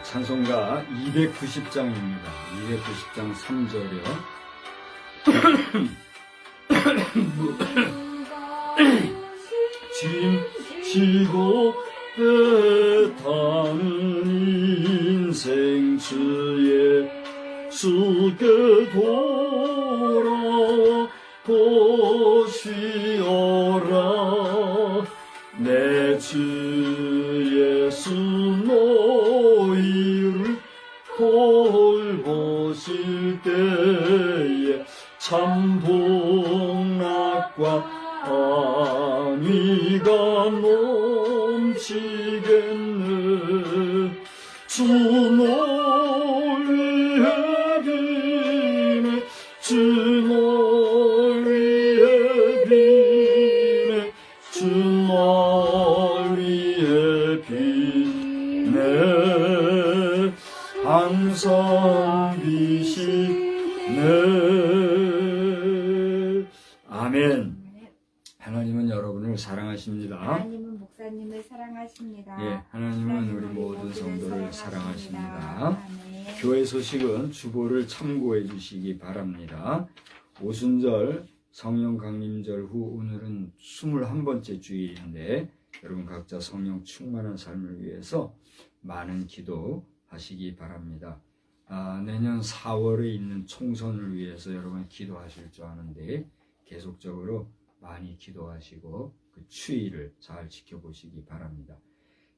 찬송가 290장입니다. 290장 3절이요. 짐지고 배타는 인생주에 수게 돌아보시오라. 내 주 예수 너희를 돌보실 때에 참 복락과 안위가 넘치겠네. 주 너희의 비네, 주 너희의 비네, 주 너희의 비네. 항상 비시네. 아멘. 하나님은 여러분을 사랑하십니다. 하나님은 목사님을 사랑하십니다. 예, 하나님은 우리 모든 성도를 사랑하십니다. 아멘. 교회 소식은 주보를 참고해 주시기 바랍니다. 오순절 성령 강림절 후 오늘은 21번째 주일인데 여러분 각자 성령 충만한 삶을 위해서 많은 기도하시기 바랍니다. 내년 4월에 있는 총선을 위해서 여러분 기도하실 줄 아는데 계속적으로 많이 기도하시고 그 추이를 잘 지켜보시기 바랍니다.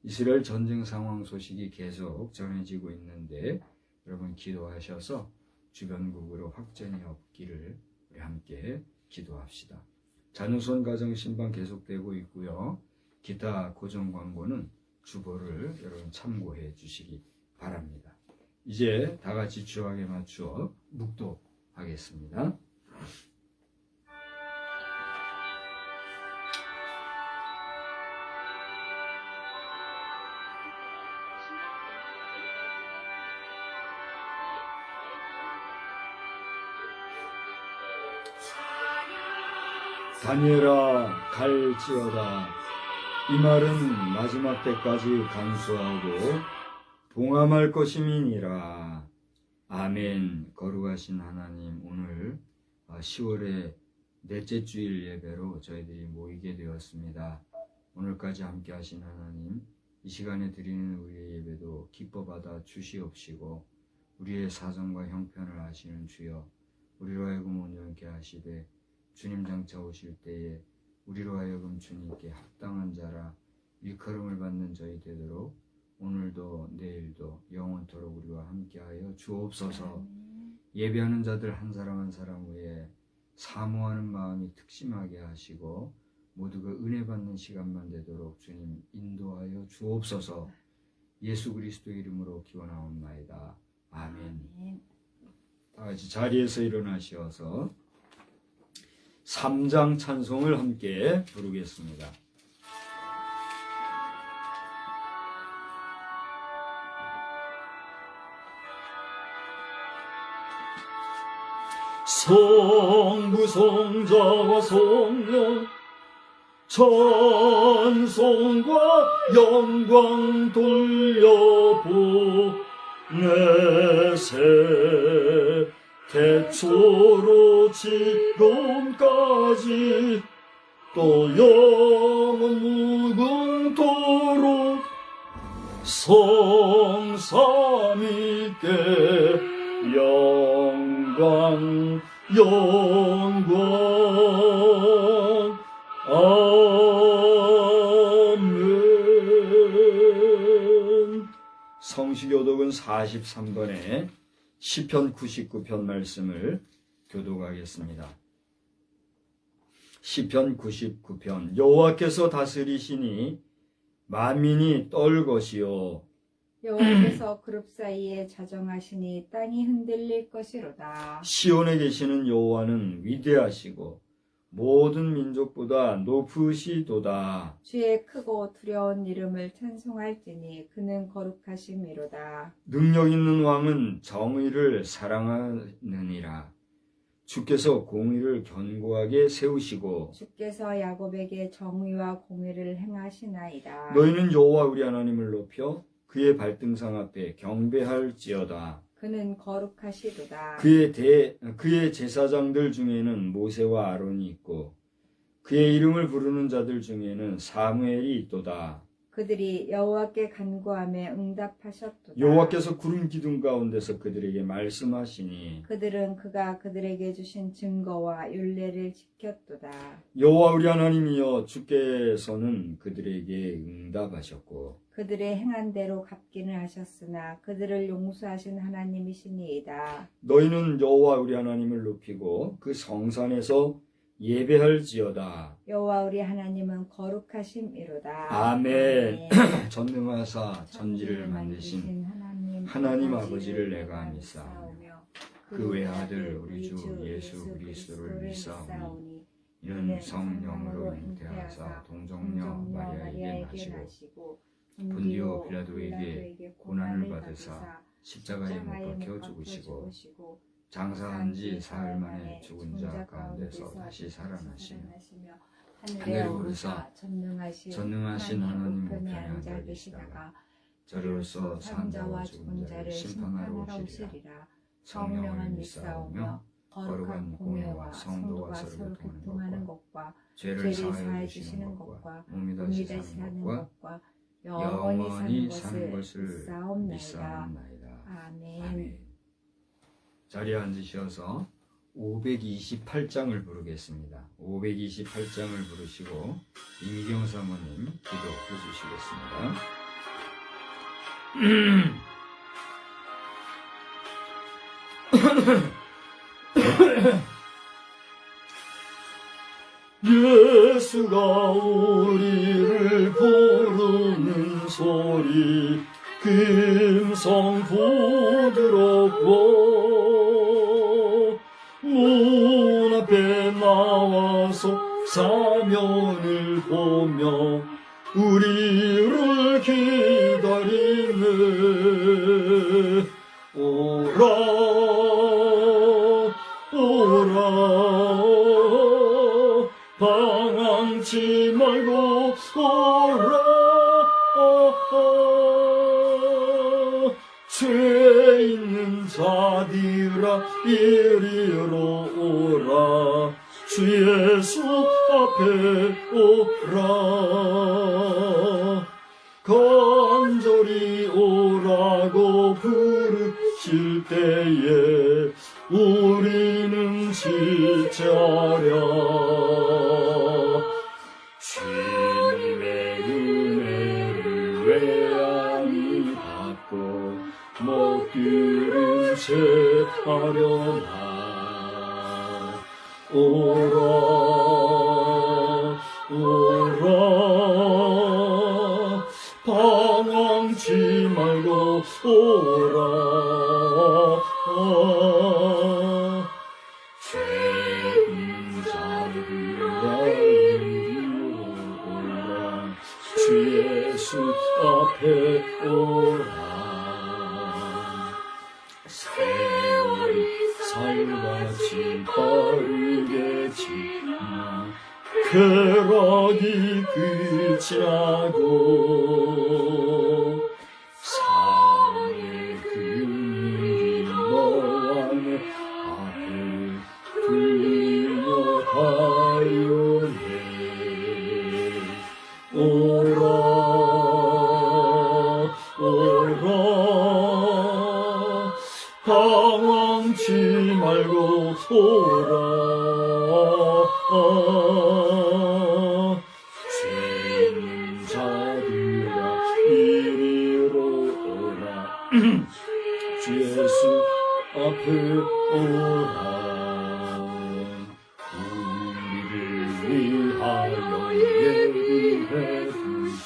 이스라엘 전쟁 상황 소식이 계속 전해지고 있는데 여러분 기도하셔서 주변국으로 확전이 없기를 우리 함께 기도합시다. 자녀손 가정 신방 계속되고 있고요. 기타 고정 광고는 주보를 여러분 참고해 주시기 바랍니다. 이제 다 같이 주악에 맞추어 묵도하겠습니다. 다니엘아 갈지어다. 이 말은 마지막 때까지 간수하고 봉함할 것임이니라. 아멘. 거룩하신 하나님, 오늘 10월의 넷째 주일 예배로 저희들이 모이게 되었습니다. 오늘까지 함께 하신 하나님, 이 시간에 드리는 우리의 예배도 기뻐 받아 주시옵시고 우리의 사정과 형편을 아시는 주여, 우리로 하여금 온전케 하시되 주님 장차 오실 때에 우리로 하여금 주님께 합당한 자라 일컬음을 받는 저희 되도록 오늘도 내일도 영원토록 우리와 함께하여 주옵소서. 예배하는 자들 한 사람 한 사람 위에 사모하는 마음이 특심하게 하시고 모두가 은혜 받는 시간만 되도록 주님 인도하여 주옵소서. 예수 그리스도 이름으로 기원하옵나이다. 아멘. 다 같이 자리에서 일어나셔서 3장 찬송을 함께 부르겠습니다. 성부 성자와 성령 찬송과 영광 돌려보내세. 태초로 지금까지 또 영원 무궁토록 성삼위께 영광 영광. 아멘. 성시교독은 43번에 시편 99편 말씀을 교독하겠습니다. 시편 99편. 여호와께서 다스리시니 만민이 떨것이요. 여호와께서 그룹 사이에 자정하시니 땅이 흔들릴 것이로다. 시온에 계시는 여호와는 위대하시고 모든 민족보다 높으시도다. 주의 크고 두려운 이름을 찬송할지니 그는 거룩하심이로다. 능력 있는 왕은 정의를 사랑하느니라. 주께서 공의를 견고하게 세우시고 주께서 야곱에게 정의와 공의를 행하시나이다. 너희는 여호와 우리 하나님을 높여 그의 발등상 앞에 경배할지어다. 그는 거룩하시도다. 그의 제사장들 중에는 모세와 아론이 있고 그의 이름을 부르는 자들 중에는 사무엘이 있도다. 그들이 여호와께 간구하며 응답하셨도다. 여호와께서 구름 기둥 가운데서 그들에게 말씀하시니 그들은 그가 그들에게 주신 증거와 율례를 지켰도다. 여호와 우리 하나님이여 주께서는 그들에게 응답하셨고 그들의 행한 대로 갚기는 하셨으나 그들을 용서하신 하나님이시니이다. 너희는 여호와 우리 하나님을 높이고 그 성산에서 예배할지어다. 여호와 우리 하나님은 거룩하심이로다. 아멘. 전능하사 천지를 만드신 하나님 아버지를 내가 믿사오며 그 외아들 우리 주 예수 그리스도를 믿사오니 이는 성령으로 잉태하사 동정녀 마리아에게 나시고 본디오 빌라도에게 고난을 받으사 십자가에 못 박혀 죽으시고 장사한 지 사흘 만에 죽은 자 가운데서 다시 살아나시며 하늘에 오르사 전능하신 하나님 우편에 앉아 계시다가 저리로서 산자와 죽은 자를 심판하러 오시리라. 성령을 믿사오며 거룩한 공회와 성도가 서로 교통하는 것과 죄를 사하여 주시는 것과 몸이 다시 사는 것과 영원히 사는 것을 믿사옵나이다. 아멘. 자리에 앉으셔서 528장을 부르겠습니다. 528장을 부르시고 임희경 사모님 기도해 주시겠습니다. 예수가 우리를 부르는 소리 금성 부드럽고 문 앞에 나와서 사면을 보며 우리를 기다리네. 오라 오라 방황치 말고 오라 죄 있는 자들아 이리로 오라. 주 예수 앞에 오라. 간절히 오라고 부르실 때에 우리는 지체하랴. 주님의 은혜를 외양히 받고 먹기를 채하려나. 오라 오라 방황치 말고 오라. 죄인 자들아 이리로 오라. 주 예수 앞에 오라. 세월이 살같이 빠르게 지나 쾌락이 끝이 나고 삶의 그늘이 너와 내 앞에 들려 가요네. 오라 오라 방황치 말고 오라. 죄인 자들아 이리로 오라. 주 예수 앞에 오라. 우리를 위하여 예비해 두신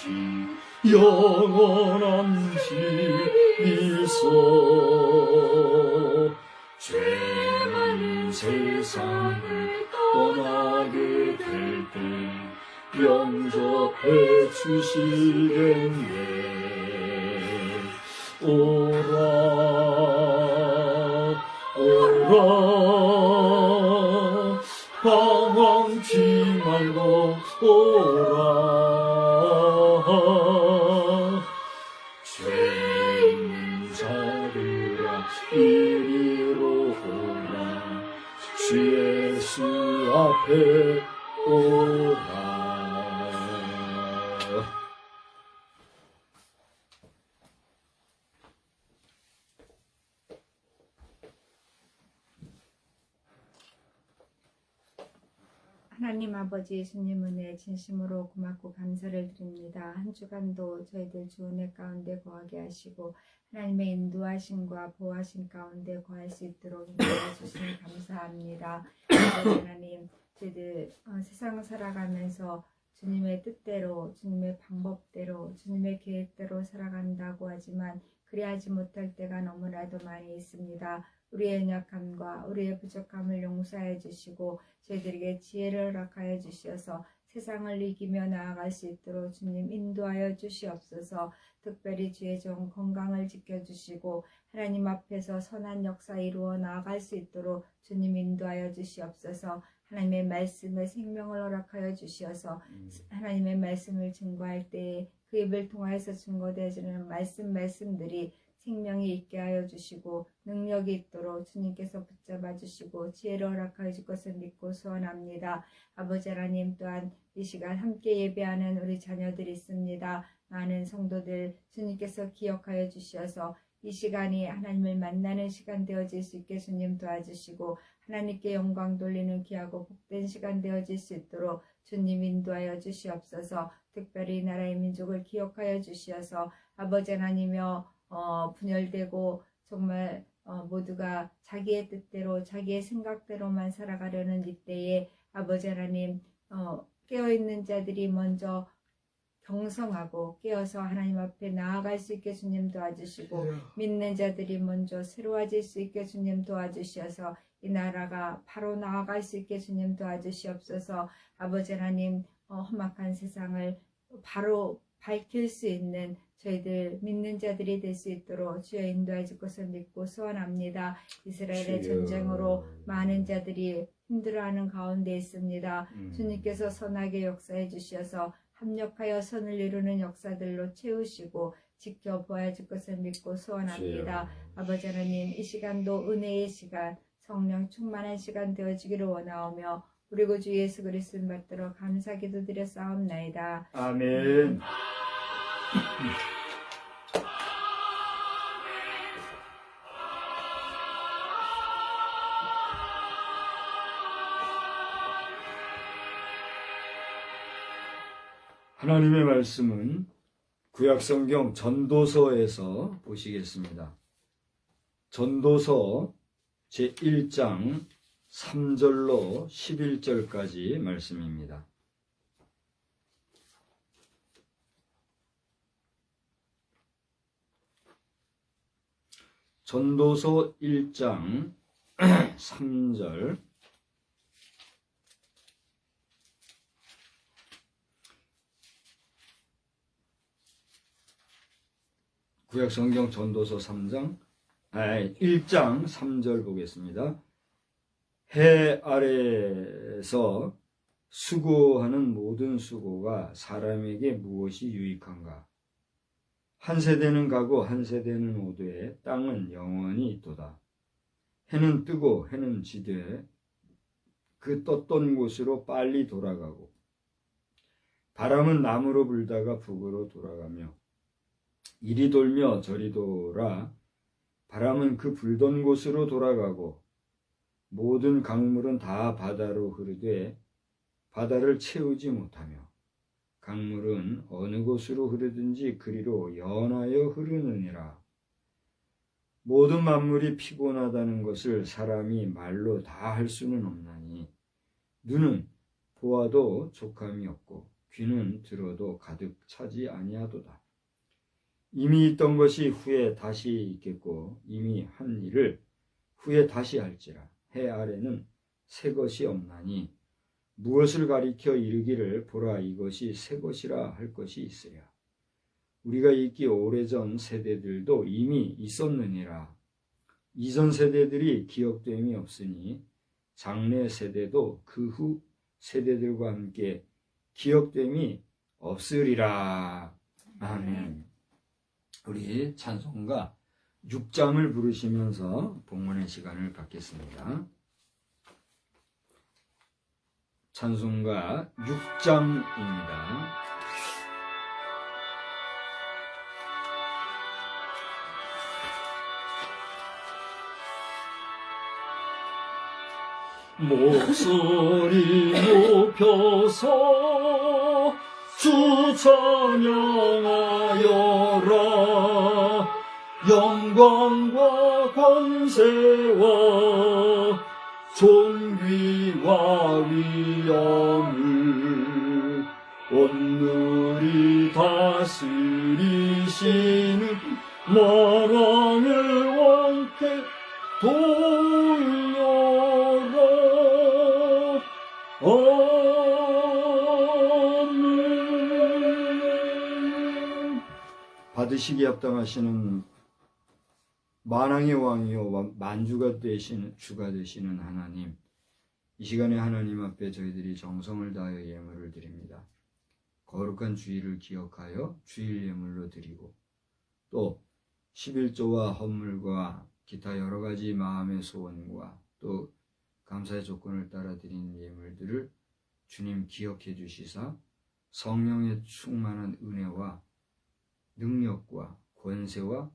영원한 집이소. 죄 많은 세상을 떠나게 될 때 영접해 주시겠네. 오라 오라 방황치 말고 오라 죄 있는 자들아 이리로 오라 주 예수 앞에 오라. 하나님 아버지 예수님 은혜 진심으로 고맙고 감사를 드립니다. 한 주간도 저희들 주 은혜 가운데 거하게 하시고 하나님의 인도하심과 보호하심 가운데 거할 수 있도록 인도해 주시니 감사합니다. 아버지 하나님, 저희들 세상을 살아가면서 주님의 뜻대로, 주님의 방법대로, 주님의 계획대로 살아간다고 하지만 그리하지 못할 때가 너무나도 많이 있습니다. 우리의 연약함과 우리의 부족함을 용서해 주시고 저희들에게 지혜를 허락하여 주시어서 세상을 이기며 나아갈 수 있도록 주님 인도하여 주시옵소서. 특별히 주의 종 건강을 지켜주시고 하나님 앞에서 선한 역사 이루어 나아갈 수 있도록 주님 인도하여 주시옵소서. 하나님의 말씀에 생명을 허락하여 주시어서 하나님의 말씀을 증거할 때에 그 입을 통하여서 증거되어지는 말씀들이 생명이 있게 하여 주시고 능력이 있도록 주님께서 붙잡아 주시고 지혜를 허락하여 줄 것을 믿고 소원합니다. 아버지 하나님, 또한 이 시간 함께 예배하는 우리 자녀들이 있습니다. 많은 성도들 주님께서 기억하여 주시어서 이 시간이 하나님을 만나는 시간 되어질 수 있게 주님 도와주시고 하나님께 영광 돌리는 귀하고 복된 시간 되어질 수 있도록 주님 인도하여 주시옵소서. 특별히 나라의 민족을 기억하여 주시어서 아버지 하나님이여 분열되고 정말 모두가 자기의 뜻대로 자기의 생각대로만 살아가려는 이때에 아버지 하나님 깨어있는 자들이 먼저 경성하고 깨어서 하나님 앞에 나아갈 수 있게 주님 도와주시고 믿는 자들이 먼저 새로워질 수 있게 주님 도와주시어서 이 나라가 바로 나아갈 수 있게 주님 도와주시옵소서. 아버지 하나님, 험악한 세상을 바로 밝힐 수 있는 저희들 믿는 자들이 될 수 있도록 주여 인도해 줄 것을 믿고 소원합니다. 이스라엘의 전쟁으로 많은 자들이 힘들어하는 가운데 있습니다. 주님께서 선하게 역사해 주셔서 합력하여 선을 이루는 역사들로 채우시고 지켜보아 줄 것을 믿고 소원합니다. 아버지 하나님, 이 시간도 은혜의 시간, 성령 충만한 시간 되어지기를 원하오며 우리 구주 예수 그리스도를 받들어 감사 기도드려 싸움나이다. 아멘. 하나님의 말씀은 구약성경 전도서에서 보시겠습니다. 전도서 제1장 3절로 11절까지 말씀입니다. 전도서 1장 3절 구약성경 전도서 1장 3절 보겠습니다. 해 아래에서 수고하는 모든 수고가 사람에게 무엇이 유익한가? 한 세대는 가고 한 세대는 오되 땅은 영원히 있도다. 해는 뜨고 해는 지되 그 떴던 곳으로 빨리 돌아가고 바람은 남으로 불다가 북으로 돌아가며 이리 돌며 저리 돌아 바람은 그 불던 곳으로 돌아가고 모든 강물은 다 바다로 흐르되 바다를 채우지 못하며 강물은 어느 곳으로 흐르든지 그리로 연하여 흐르느니라. 모든 만물이 피곤하다는 것을 사람이 말로 다 할 수는 없나니 눈은 보아도 족함이 없고 귀는 들어도 가득 차지 아니하도다. 이미 있던 것이 후에 다시 있겠고 이미 한 일을 후에 다시 할지라. 해 아래는 새 것이 없나니 무엇을 가리켜 이르기를 보라 이것이 새 것이라 할 것이 있으랴. 우리가 있기 오래전 세대들도 이미 있었느니라. 이전 세대들이 기억됨이 없으니 장래 세대도 그 후 세대들과 함께 기억됨이 없으리라. 아멘. 우리 찬송가 6장을 부르시면서 봉헌의 시간을 갖겠습니다. 찬송가 6장입니다. 목소리 높여서 주 찬양하여라. 영광과 권세와 존귀와 위엄을 온누리 다스리시는 만왕의 왕께 돌려라. 아멘. 받으시기에 합당하시는 만왕의 왕이요 만주가 되시는 주가 되시는 하나님, 이 시간에 하나님 앞에 저희들이 정성을 다하여 예물을 드립니다. 거룩한 주일을 기억하여 주일 예물로 드리고, 또 11조와 헌물과 기타 여러 가지 마음의 소원과 또 감사의 조건을 따라 드린 예물들을 주님 기억해 주시사 성령의 충만한 은혜와 능력과 권세와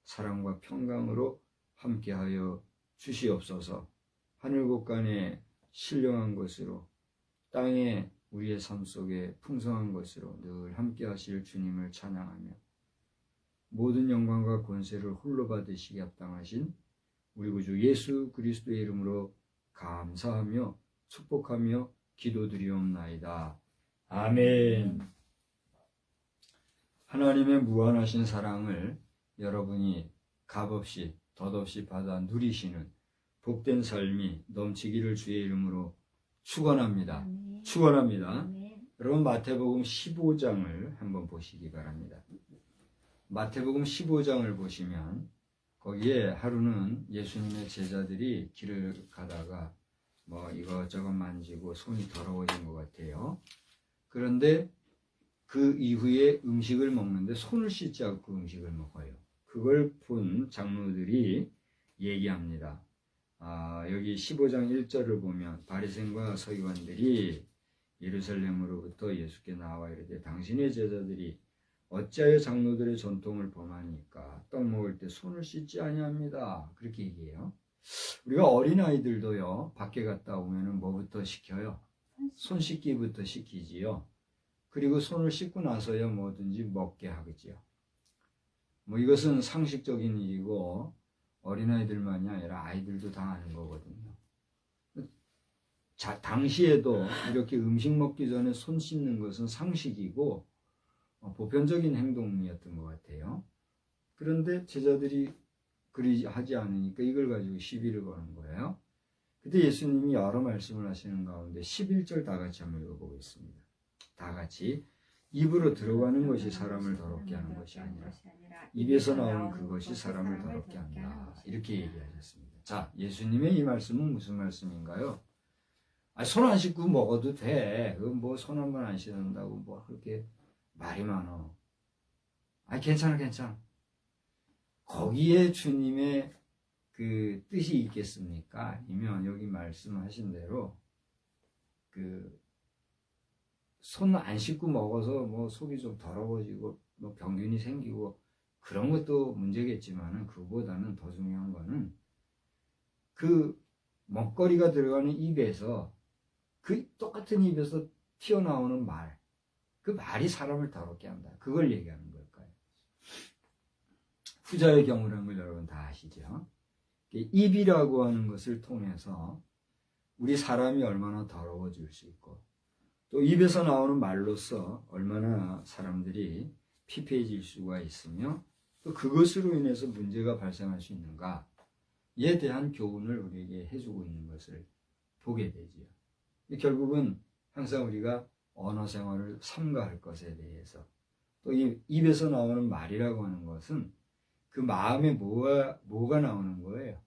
사랑과 평강으로 함께하여 주시옵소서. 하늘곳간에 신령한 것으로 땅에 우리의 삶 속에 풍성한 것으로 늘 함께하실 주님을 찬양하며 모든 영광과 권세를 홀로 받으시기 합당하신 우리 구주 예수 그리스도의 이름으로 감사하며 축복하며 기도드리옵나이다. 아멘. 하나님의 무한하신 사랑을 여러분이 값없이 덧없이 받아 누리시는 복된 삶이 넘치기를 주의 이름으로 축원합니다. 아멘. 축원합니다. 아멘. 여러분 마태복음 15장을 한번 보시기 바랍니다. 마태복음 15장을 보시면 거기에 하루는 예수님의 제자들이 길을 가다가 뭐 이것저것 만지고 손이 더러워진 것 같아요. 그런데 그 이후에 음식을 먹는데 손을 씻지 않고 음식을 먹어요. 그걸 본 장로들이 얘기합니다. 여기 15장 1절을 보면 바리새인과 서기관들이 예루살렘으로부터 예수께 나와 이르되 당신의 제자들이 어찌하여 장로들의 전통을 범하니까 떡 먹을 때 손을 씻지 아니합니다. 그렇게 얘기해요. 우리가 어린아이들도요, 밖에 갔다 오면은 뭐부터 시켜요? 손 씻기부터 시키지요. 그리고 손을 씻고 나서야 뭐든지 먹게 하겠지요. 뭐 이것은 상식적인 일이고 어린아이들만이 아니라 아이들도 다 아는 거거든요. 당시에도 이렇게 음식 먹기 전에 손 씻는 것은 상식이고 보편적인 행동이었던 것 같아요. 그런데 제자들이 그리 하지 않으니까 이걸 가지고 시비를 거는 거예요. 그때 예수님이 여러 말씀을 하시는 가운데 11절 다 같이 한번 읽어보겠습니다. 다 같이. 입으로 들어가는 것이 사람을 더럽게 하는 것이 아니라 입에서 나오는 그것이 사람을 더럽게 한다. 이렇게 얘기하셨습니다. 자, 예수님의 이 말씀은 무슨 말씀인가요? 손 안 씻고 먹어도 돼. 그건 뭐 손 한 번 안 씻는다고 뭐 그렇게 말이 많어. 괜찮아. 거기에 주님의 그 뜻이 있겠습니까? 아니면 여기 말씀하신 대로 손 안 씻고 먹어서 뭐 속이 좀 더러워지고 뭐 병균이 생기고 그런 것도 문제겠지만은 그보다는 더 중요한 거는 그 먹거리가 들어가는 입에서 그 똑같은 입에서 튀어나오는 말, 그 말이 사람을 더럽게 한다. 그걸 얘기하는 걸까요? 후자의 경우라는 걸 여러분 다 아시죠? 입이라고 하는 것을 통해서 우리 사람이 얼마나 더러워질 수 있고 또 입에서 나오는 말로서 얼마나 사람들이 피폐해질 수가 있으며 또 그것으로 인해서 문제가 발생할 수 있는가에 대한 교훈을 우리에게 해주고 있는 것을 보게 되지요. 결국은 항상 우리가 언어 생활을 삼가할 것에 대해서 또 이 입에서 나오는 말이라고 하는 것은 그 마음에 뭐가 나오는 거예요.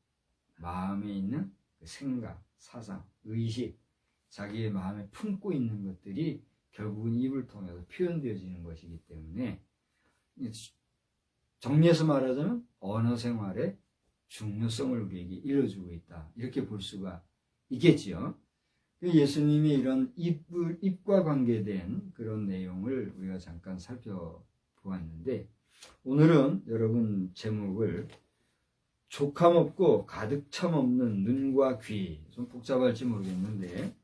마음에 있는 그 생각, 사상, 의식, 자기의 마음에 품고 있는 것들이 결국은 입을 통해서 표현되어지는 것이기 때문에 정리해서 말하자면 언어 생활의 중요성을 우리에게 일러주고 있다. 이렇게 볼 수가 있겠지요. 예수님의 이런 입과 관계된 그런 내용을 우리가 잠깐 살펴보았는데 오늘은 여러분 제목을 족함 없고 가득 참 없는 눈과 귀, 좀 복잡할지 모르겠는데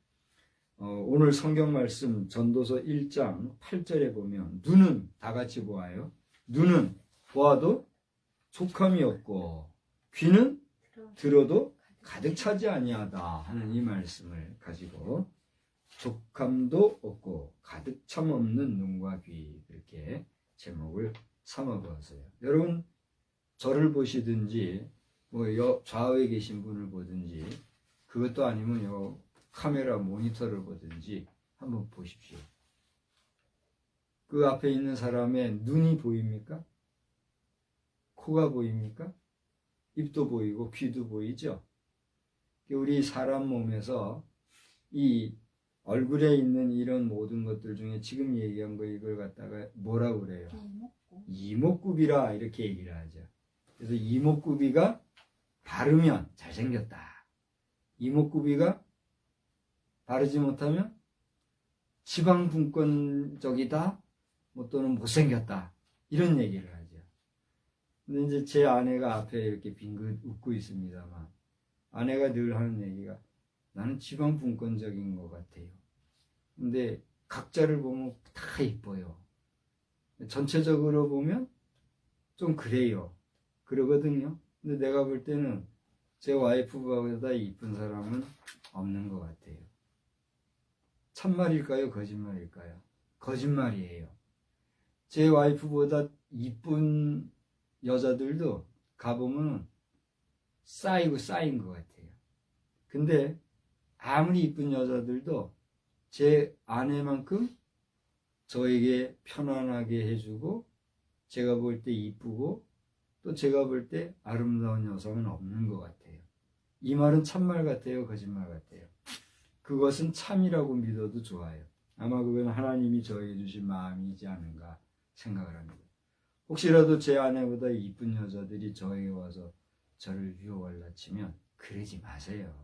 오늘 성경 말씀 전도서 1장 8절에 보면 눈은 다 같이 보아요. 눈은 보아도 족함이 없고 귀는 들어도 가득 차지 아니하다 하는 이 말씀을 가지고 족함도 없고 가득 참 없는 눈과 귀 이렇게 제목을 삼아보았어요. 여러분 저를 보시든지 뭐 좌우에 계신 분을 보든지 그것도 아니면 요 카메라 모니터를 보든지 한번 보십시오. 그 앞에 있는 사람의 눈이 보입니까? 코가 보입니까? 입도 보이고 귀도 보이죠? 우리 사람 몸에서 이 얼굴에 있는 이런 모든 것들 중에 지금 얘기한 거 이걸 갖다가 뭐라고 그래요? 이목구비라 이렇게 얘기를 하죠. 그래서 이목구비가 바르면 잘생겼다. 이목구비가 바르지 못하면 지방분권적이다. 뭐 또는 못생겼다. 이런 얘기를 하죠. 근데 이제 제 아내가 앞에 이렇게 빙긋 웃고 있습니다만 아내가 늘 하는 얘기가 나는 지방분권적인 것 같아요. 근데 각자를 보면 다 이뻐요. 전체적으로 보면 좀 그래요. 그러거든요. 근데 내가 볼 때는 제 와이프보다 이쁜 사람은 없는 것 같아요. 참말일까요? 거짓말일까요? 거짓말이에요. 제 와이프보다 이쁜 여자들도 가보면 쌓인 것 같아요. 근데 아무리 이쁜 여자들도 제 아내만큼 저에게 편안하게 해주고 제가 볼 때 이쁘고 또 제가 볼 때 아름다운 여성은 없는 것 같아요. 이 말은 참말 같아요? 거짓말 같아요? 그것은 참이라고 믿어도 좋아요. 아마 그건 하나님이 저에게 주신 마음이지 않은가 생각을 합니다. 혹시라도 제 아내보다 이쁜 여자들이 저에게 와서 저를 유혹할라 치면 그러지 마세요.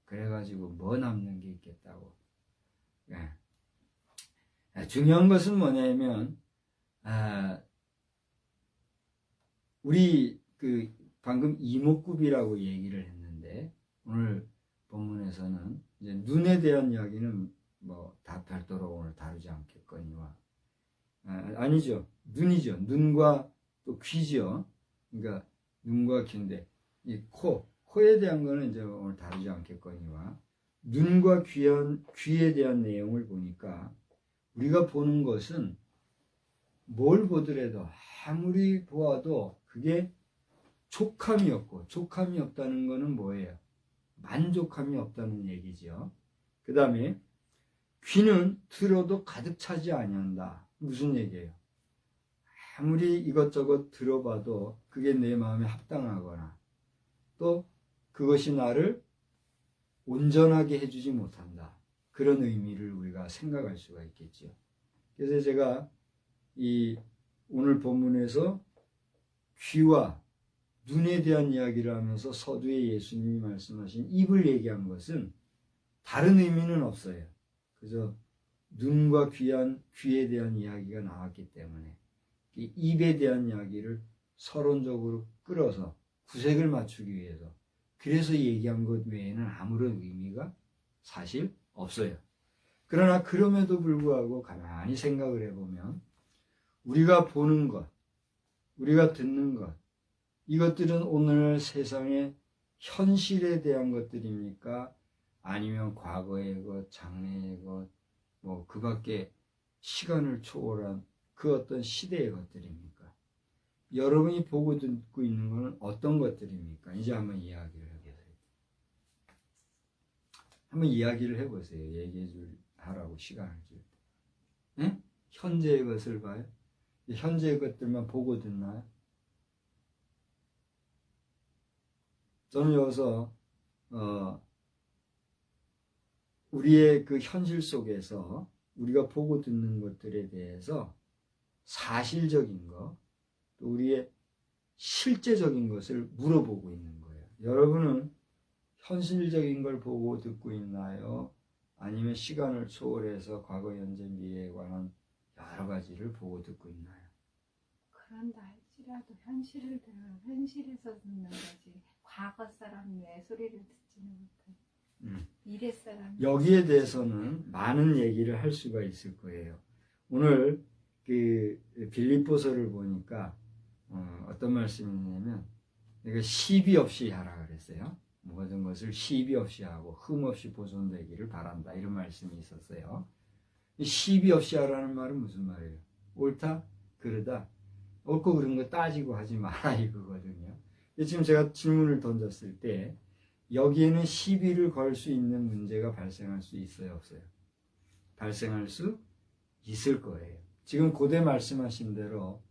그래가지고 뭐 남는 게 있겠다고. 네. 중요한 것은 뭐냐면 우리 방금 이목구비라고 얘기를 했는데 오늘 본문에서는 이제 눈에 대한 이야기는 뭐 다 별도로 오늘 다루지 않겠거니와 아니죠. 눈이죠. 눈과 또 귀죠. 그러니까 눈과 귀인데 이 코에 대한 거는 이제 오늘 다루지 않겠거니와 눈과 귀에 대한 내용을 보니까 우리가 보는 것은 뭘 보더라도 아무리 보아도 그게 족함이 없고 족함이 없다는 거는 뭐예요? 만족함이 없다는 얘기죠. 그 다음에 귀는 들어도 가득 차지 아니한다. 무슨 얘기예요? 아무리 이것저것 들어봐도 그게 내 마음에 합당하거나 또 그것이 나를 온전하게 해주지 못한다. 그런 의미를 우리가 생각할 수가 있겠죠. 그래서 제가 이 오늘 본문에서 귀와 눈에 대한 이야기를 하면서 서두에 예수님이 말씀하신 입을 얘기한 것은 다른 의미는 없어요. 그래서 눈과 귀에 대한 이야기가 나왔기 때문에 이 입에 대한 이야기를 서론적으로 끌어서 구색을 맞추기 위해서 그래서 얘기한 것 외에는 아무런 의미가 사실 없어요. 그러나 그럼에도 불구하고 가만히 생각을 해보면 우리가 보는 것, 우리가 듣는 것 이것들은 오늘 세상의 현실에 대한 것들입니까? 아니면 과거의 것, 장래의 것, 뭐 그 밖에 시간을 초월한 그 어떤 시대의 것들입니까? 여러분이 보고 듣고 있는 것은 어떤 것들입니까? 이제 한번 이야기를 해보세요. 한번 이야기를 해보세요. 얘기해 줄 하라고 시간을 줄 때. 예? 현재의 것을 봐요. 현재의 것들만 보고 듣나요? 저는 여기서 우리의 그 현실 속에서 우리가 보고 듣는 것들에 대해서 사실적인 것, 또 우리의 실제적인 것을 물어보고 있는 거예요. 여러분은 현실적인 걸 보고 듣고 있나요? 아니면 시간을 초월해서 과거, 현재, 미래에 관한 여러 가지를 보고 듣고 있나요? 그런다 할지라도 현실에서 듣는 거지. 과거 사람의 소리를 듣지는 못해. 미래 사람. 여기에 대해서는 많은 얘기를 할 수가 있을 거예요. 오늘 그 빌립보서를 보니까 어떤 말씀이 있냐면 내가 시비 없이 하라 그랬어요. 모든 것을 시비 없이 하고 흠 없이 보존되기를 바란다. 이런 말씀이 있었어요. 시비 없이 하라는 말은 무슨 말이에요? 옳다? 그러다? 옳고 그른 거 따지고 하지 마라 이거거든요. 지금 제가 질문을 던졌을 때 여기에는 시비를 걸 수 있는 문제가 발생할 수 있어요? 없어요? 발생할 수 있을 거예요. 지금 고대 말씀하신 대로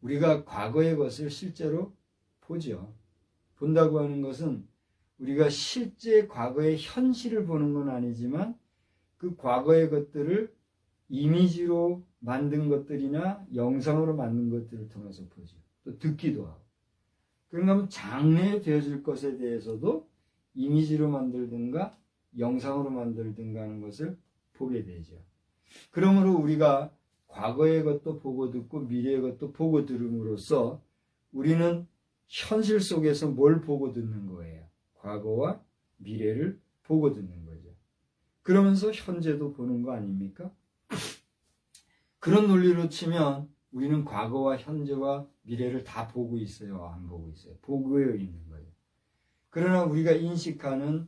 우리가 과거의 것을 실제로 보죠. 본다고 하는 것은 우리가 실제 과거의 현실을 보는 건 아니지만 그 과거의 것들을 이미지로 만든 것들이나 영상으로 만든 것들을 통해서 보죠. 또 듣기도 하고. 그러면 장래에 되어질 것에 대해서도 이미지로 만들든가 영상으로 만들든가 하는 것을 보게 되죠. 그러므로 우리가 과거의 것도 보고 듣고 미래의 것도 보고 들음으로써 우리는 현실 속에서 뭘 보고 듣는 거예요? 과거와 미래를 보고 듣는 거죠. 그러면서 현재도 보는 거 아닙니까? 그런 논리로 치면 우리는 과거와 현재와 미래를 다 보고 있어요? 안 보고 있어요? 보고 있는 거예요. 그러나 우리가 인식하는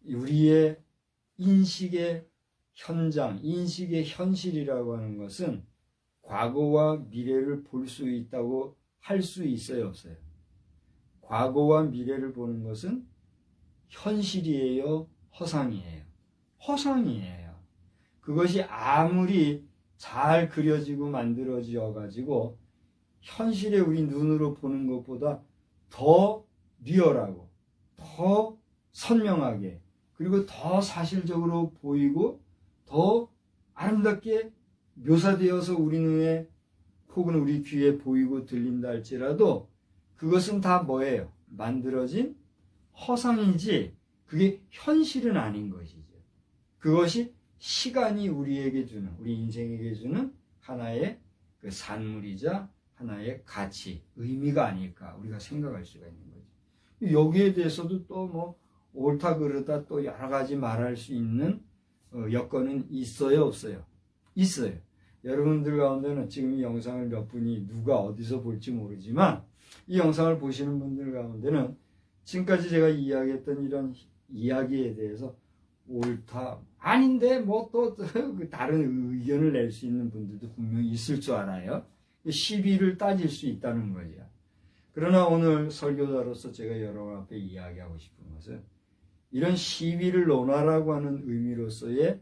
우리의 인식의 현장, 인식의 현실이라고 하는 것은 과거와 미래를 볼 수 있다고 할 수 있어요? 없어요? 과거와 미래를 보는 것은 현실이에요? 허상이에요? 허상이에요. 그것이 아무리 잘 그려지고 만들어져 가지고 현실에 우리 눈으로 보는 것보다 더 리얼하고 더 선명하게 그리고 더 사실적으로 보이고 더 아름답게 묘사되어서 우리 눈에 혹은 우리 귀에 보이고 들린다 할지라도 그것은 다 뭐예요? 만들어진 허상이지 그게 현실은 아닌 것이죠. 그것이 시간이 우리에게 주는, 우리 인생에게 주는 하나의 그 산물이자 하나의 가치, 의미가 아닐까 우리가 생각할 수가 있는 거죠. 여기에 대해서도 또 뭐 옳다 그르다 또 여러 가지 말할 수 있는 여건은 있어요, 없어요? 있어요. 여러분들 가운데는 지금 이 영상을 몇 분이 누가 어디서 볼지 모르지만 이 영상을 보시는 분들 가운데는 지금까지 제가 이야기했던 이런 이야기에 대해서 옳다, 아닌데 뭐 또 다른 의견을 낼 수 있는 분들도 분명히 있을 줄 알아요. 시비를 따질 수 있다는 거죠. 그러나 오늘 설교자로서 제가 여러분 앞에 이야기하고 싶은 것은 이런 시비를 논하라고 하는 의미로서의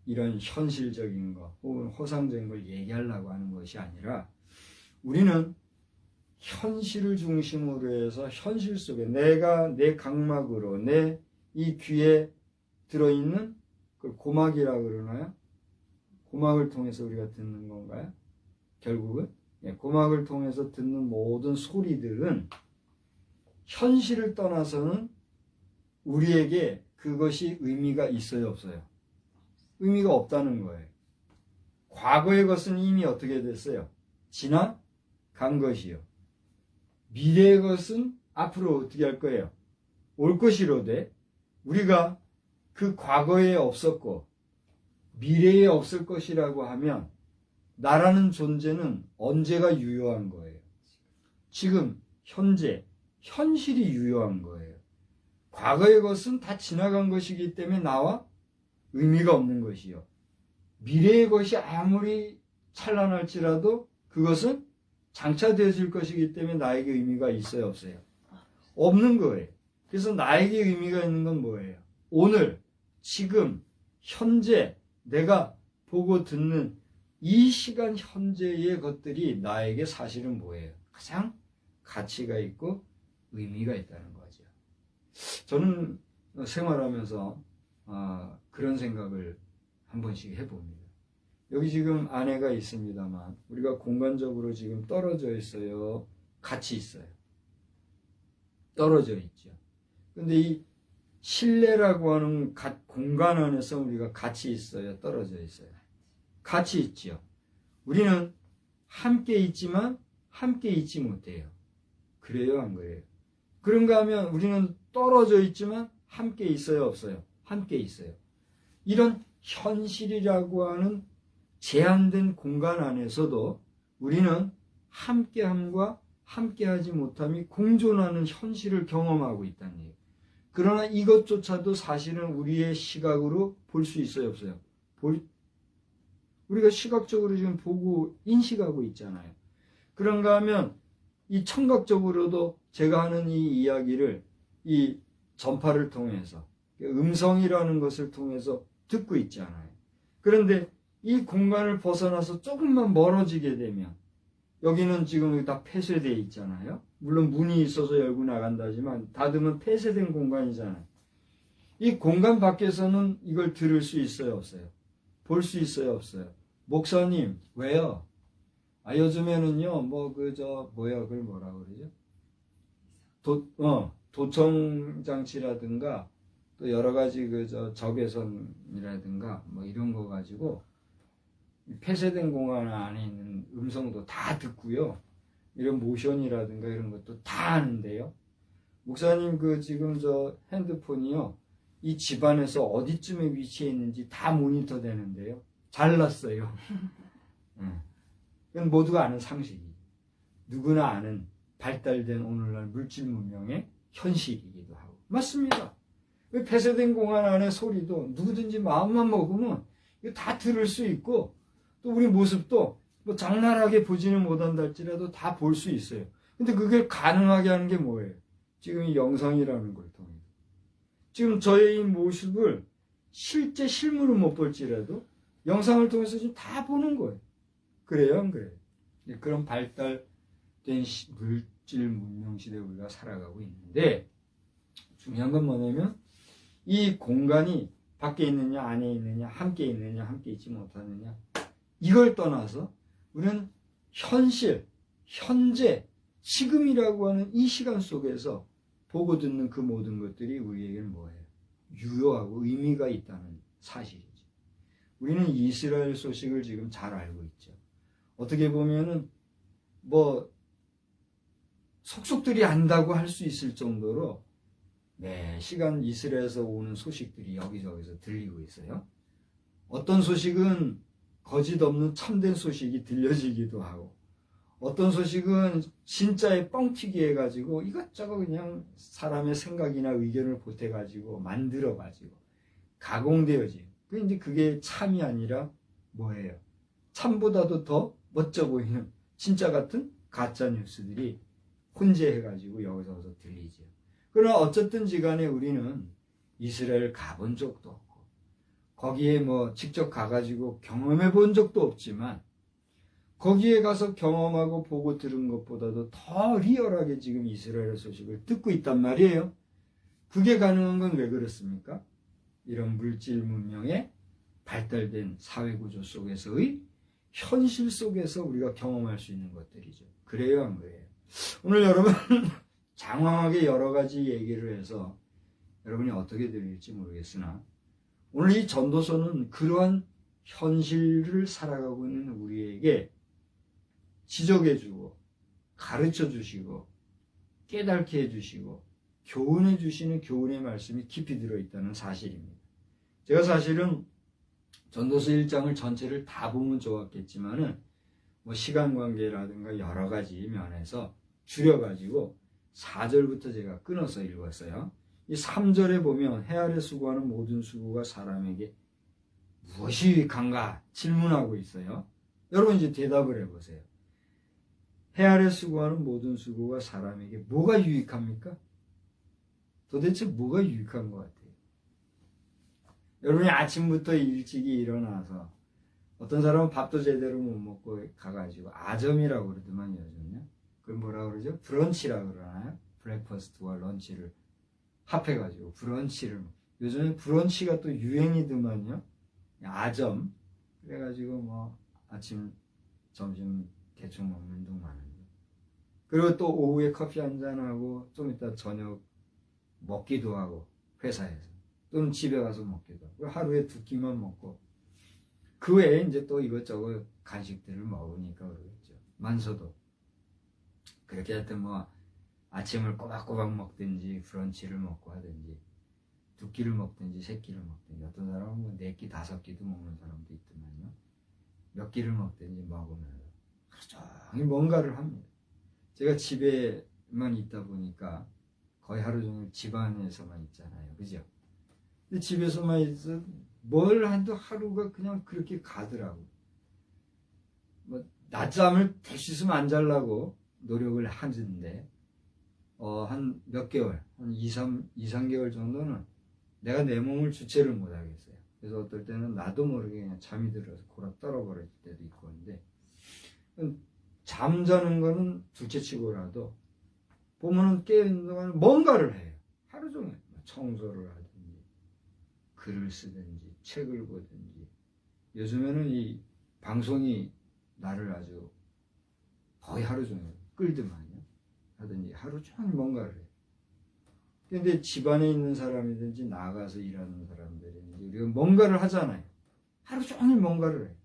이런 현실적인 것 혹은 허상적인 걸 얘기하려고 하는 것이 아니라 우리는 현실을 중심으로 해서 현실 속에 내가 내 각막으로 내 이 귀에 들어있는 그 고막이라고 그러나요? 고막을 통해서 우리가 듣는 건가요? 결국은 고막을 통해서 듣는 모든 소리들은 현실을 떠나서는 우리에게 그것이 의미가 있어요, 없어요? 의미가 없다는 거예요. 과거의 것은 이미 어떻게 됐어요? 지나간 것이요. 미래의 것은 앞으로 어떻게 할 거예요? 올 것이로되 우리가 그 과거에 없었고 미래에 없을 것이라고 하면 나라는 존재는 언제가 유효한 거예요? 지금, 현재, 현실이 유효한 거예요. 과거의 것은 다 지나간 것이기 때문에 나와 의미가 없는 것이요. 미래의 것이 아무리 찬란할지라도 그것은 장차 되어질 것이기 때문에 나에게 의미가 있어요, 없어요? 없는 거예요. 그래서 나에게 의미가 있는 건 뭐예요? 오늘, 지금, 현재, 내가 보고 듣는 이 시간 현재의 것들이 나에게 사실은 뭐예요? 가장 가치가 있고 의미가 있다는 거죠. 저는 생활하면서 그런 생각을 한 번씩 해봅니다. 여기 지금 아내가 있습니다만 우리가 공간적으로 지금 떨어져 있어요? 같이 있어요? 떨어져 있죠. 근데 이 실내라고 하는 공간 안에서 우리가 같이 있어요? 떨어져 있어요? 같이 있죠. 우리는 함께 있지만 함께 있지 못해요. 그래요, 안 그래요? 그런가 하면 우리는 떨어져 있지만 함께 있어요, 없어요? 함께 있어요. 이런 현실이라고 하는 제한된 공간 안에서도 우리는 함께함과 함께하지 못함이 공존하는 현실을 경험하고 있다는 얘기예요. 그러나 이것조차도 사실은 우리의 시각으로 볼 수 있어요, 없어요? 우리가 시각적으로 지금 보고 인식하고 있잖아요. 그런가 하면 이 청각적으로도 제가 하는 이 이야기를 이 전파를 통해서 음성이라는 것을 통해서 듣고 있잖아요. 그런데 이 공간을 벗어나서 조금만 멀어지게 되면 여기는 지금 다 폐쇄되어 있잖아요. 물론 문이 있어서 열고 나간다지만 닫으면 폐쇄된 공간이잖아요. 이 공간 밖에서는 이걸 들을 수 있어요, 없어요? 볼 수 있어요, 없어요? 목사님, 왜요? 요즘에는요, 그걸 뭐라 그러죠? 도청장치라든가, 또 여러 가지 적외선이라든가, 이런 거 가지고, 폐쇄된 공간 안에 있는 음성도 다 듣고요. 이런 모션이라든가 이런 것도 다 아는데요. 목사님, 지금 핸드폰이요. 이 집안에서 어디쯤에 위치해 있는지 다 모니터 되는데요. 잘났어요. 이건 모두가 아는 상식이. 누구나 아는 발달된 오늘날 물질 문명의 현실이기도 하고. 맞습니다. 폐쇄된 공간 안의 소리도 누구든지 마음만 먹으면 이거 다 들을 수 있고 또 우리 모습도 장난하게 보지는 못한다 할지라도 다 볼 수 있어요. 근데 그게 가능하게 하는 게 뭐예요? 지금 이 영상이라는 걸 통해. 지금 저의 이 모습을 실제 실물은 못 볼지라도 영상을 통해서 지금 다 보는 거예요. 그래요, 안 그래요? 그런 발달된 물질 문명 시대에 우리가 살아가고 있는데 중요한 건 뭐냐면 이 공간이 밖에 있느냐 안에 있느냐 함께 있느냐 함께 있지 못하느냐 이걸 떠나서 우리는 현실, 현재, 지금이라고 하는 이 시간 속에서 보고 듣는 그 모든 것들이 우리에게는 뭐예요? 유효하고 의미가 있다는 사실이죠. 우리는 이스라엘 소식을 지금 잘 알고 있죠. 어떻게 보면은 속속들이 안다고 할 수 있을 정도로 매 시간 이스라엘에서 오는 소식들이 여기저기서 들리고 있어요. 어떤 소식은 거짓 없는 참된 소식이 들려지기도 하고 어떤 소식은 진짜에 뻥튀기 해가지고 이것저것 그냥 사람의 생각이나 의견을 보태가지고 만들어가지고 가공되어지. 근데 그게 참이 아니라 뭐예요? 참보다도 더 멋져 보이는 진짜 같은 가짜 뉴스들이 혼재해가지고 여기저기서 들리죠. 그러나 어쨌든지 간에 우리는 이스라엘 가본 적도 없고 거기에 직접 가가지고 경험해 본 적도 없지만 거기에 가서 경험하고 보고 들은 것보다도 더 리얼하게 지금 이스라엘 소식을 듣고 있단 말이에요. 그게 가능한 건 왜 그렇습니까? 이런 물질 문명의 발달된 사회구조 속에서의 현실 속에서 우리가 경험할 수 있는 것들이죠. 그래요, 안 그래요? 오늘 여러분 장황하게 여러 가지 얘기를 해서 여러분이 어떻게 들릴지 모르겠으나 오늘 이 전도서는 그러한 현실을 살아가고 있는 우리에게 지적해주고 가르쳐주시고 깨닫게 해주시고 교훈해주시는 교훈의 말씀이 깊이 들어있다는 사실입니다. 제가 사실은 전도서 1장을 전체를 다 보면 좋았겠지만은 시간 관계라든가 여러 가지 면에서 줄여가지고 4절부터 제가 끊어서 읽었어요. 이 3절에 보면 해 아래 수고하는 모든 수고가 사람에게 무엇이 유익한가 질문하고 있어요. 여러분 이제 대답을 해보세요. 해 아래 수고하는 모든 수고가 사람에게 뭐가 유익합니까? 도대체 뭐가 유익한 것 같아요? 여러분이 아침부터 일찍이 일어나서 어떤 사람은 밥도 제대로 못 먹고 가가지고 아점이라고 그러더만 요즘요. 그걸 뭐라 그러죠? 브런치라고 그러나요? 브렉퍼스트와 런치를 합해가지고 브런치를. 요즘에 브런치가 또 유행이더만요. 아점. 그래가지고 뭐 아침, 점심 대충 먹는 동 많은데. 그리고 또 오후에 커피 한잔하고 좀 이따 저녁 먹기도 하고 회사에서. 또는 집에 가서 먹기도 하고. 하루에 2끼만 먹고. 그 외에 이제 또 이것저것 간식들을 먹으니까 그러겠죠. 만서도. 그렇게 하여튼 뭐 아침을 꼬박꼬박 먹든지 브런치를 먹고 하든지 2끼를 먹든지 3끼를 먹든지 어떤 사람은 뭐 4끼, 5끼도 먹는 사람도 있더만요. 몇 끼를 먹든지 먹으면서 하루 종일 뭔가를 합니다. 제가 집에만 있다 보니까 거의 하루 종일 집안에서만 있잖아요. 그죠? 근데 집에서만 있어 뭘 해도 하루가 그냥 그렇게 가더라고. 뭐 낮잠을 대수있으면 안 자려고 노력을 하는데 한 몇 개월, 한 2, 3개월 정도는 내가 내 몸을 주체를 못 하겠어요. 그래서 어떨 때는 나도 모르게 그냥 잠이 들어서 골아 떨어버릴 때도 있고 한데 잠자는 거는 둘째치고라도 보면은 깨있는 동안 뭔가를 해요. 하루 종일 청소를 하든지 글을 쓰든지 책을 보든지. 요즘에는 이 방송이 나를 아주 거의 하루 종일 끌더만요. 하든지 하루 종일 뭔가를 해요. 근데 집안에 있는 사람이든지 나가서 일하는 사람들이든지 우리가 뭔가를 하잖아요. 하루 종일 뭔가를 해요.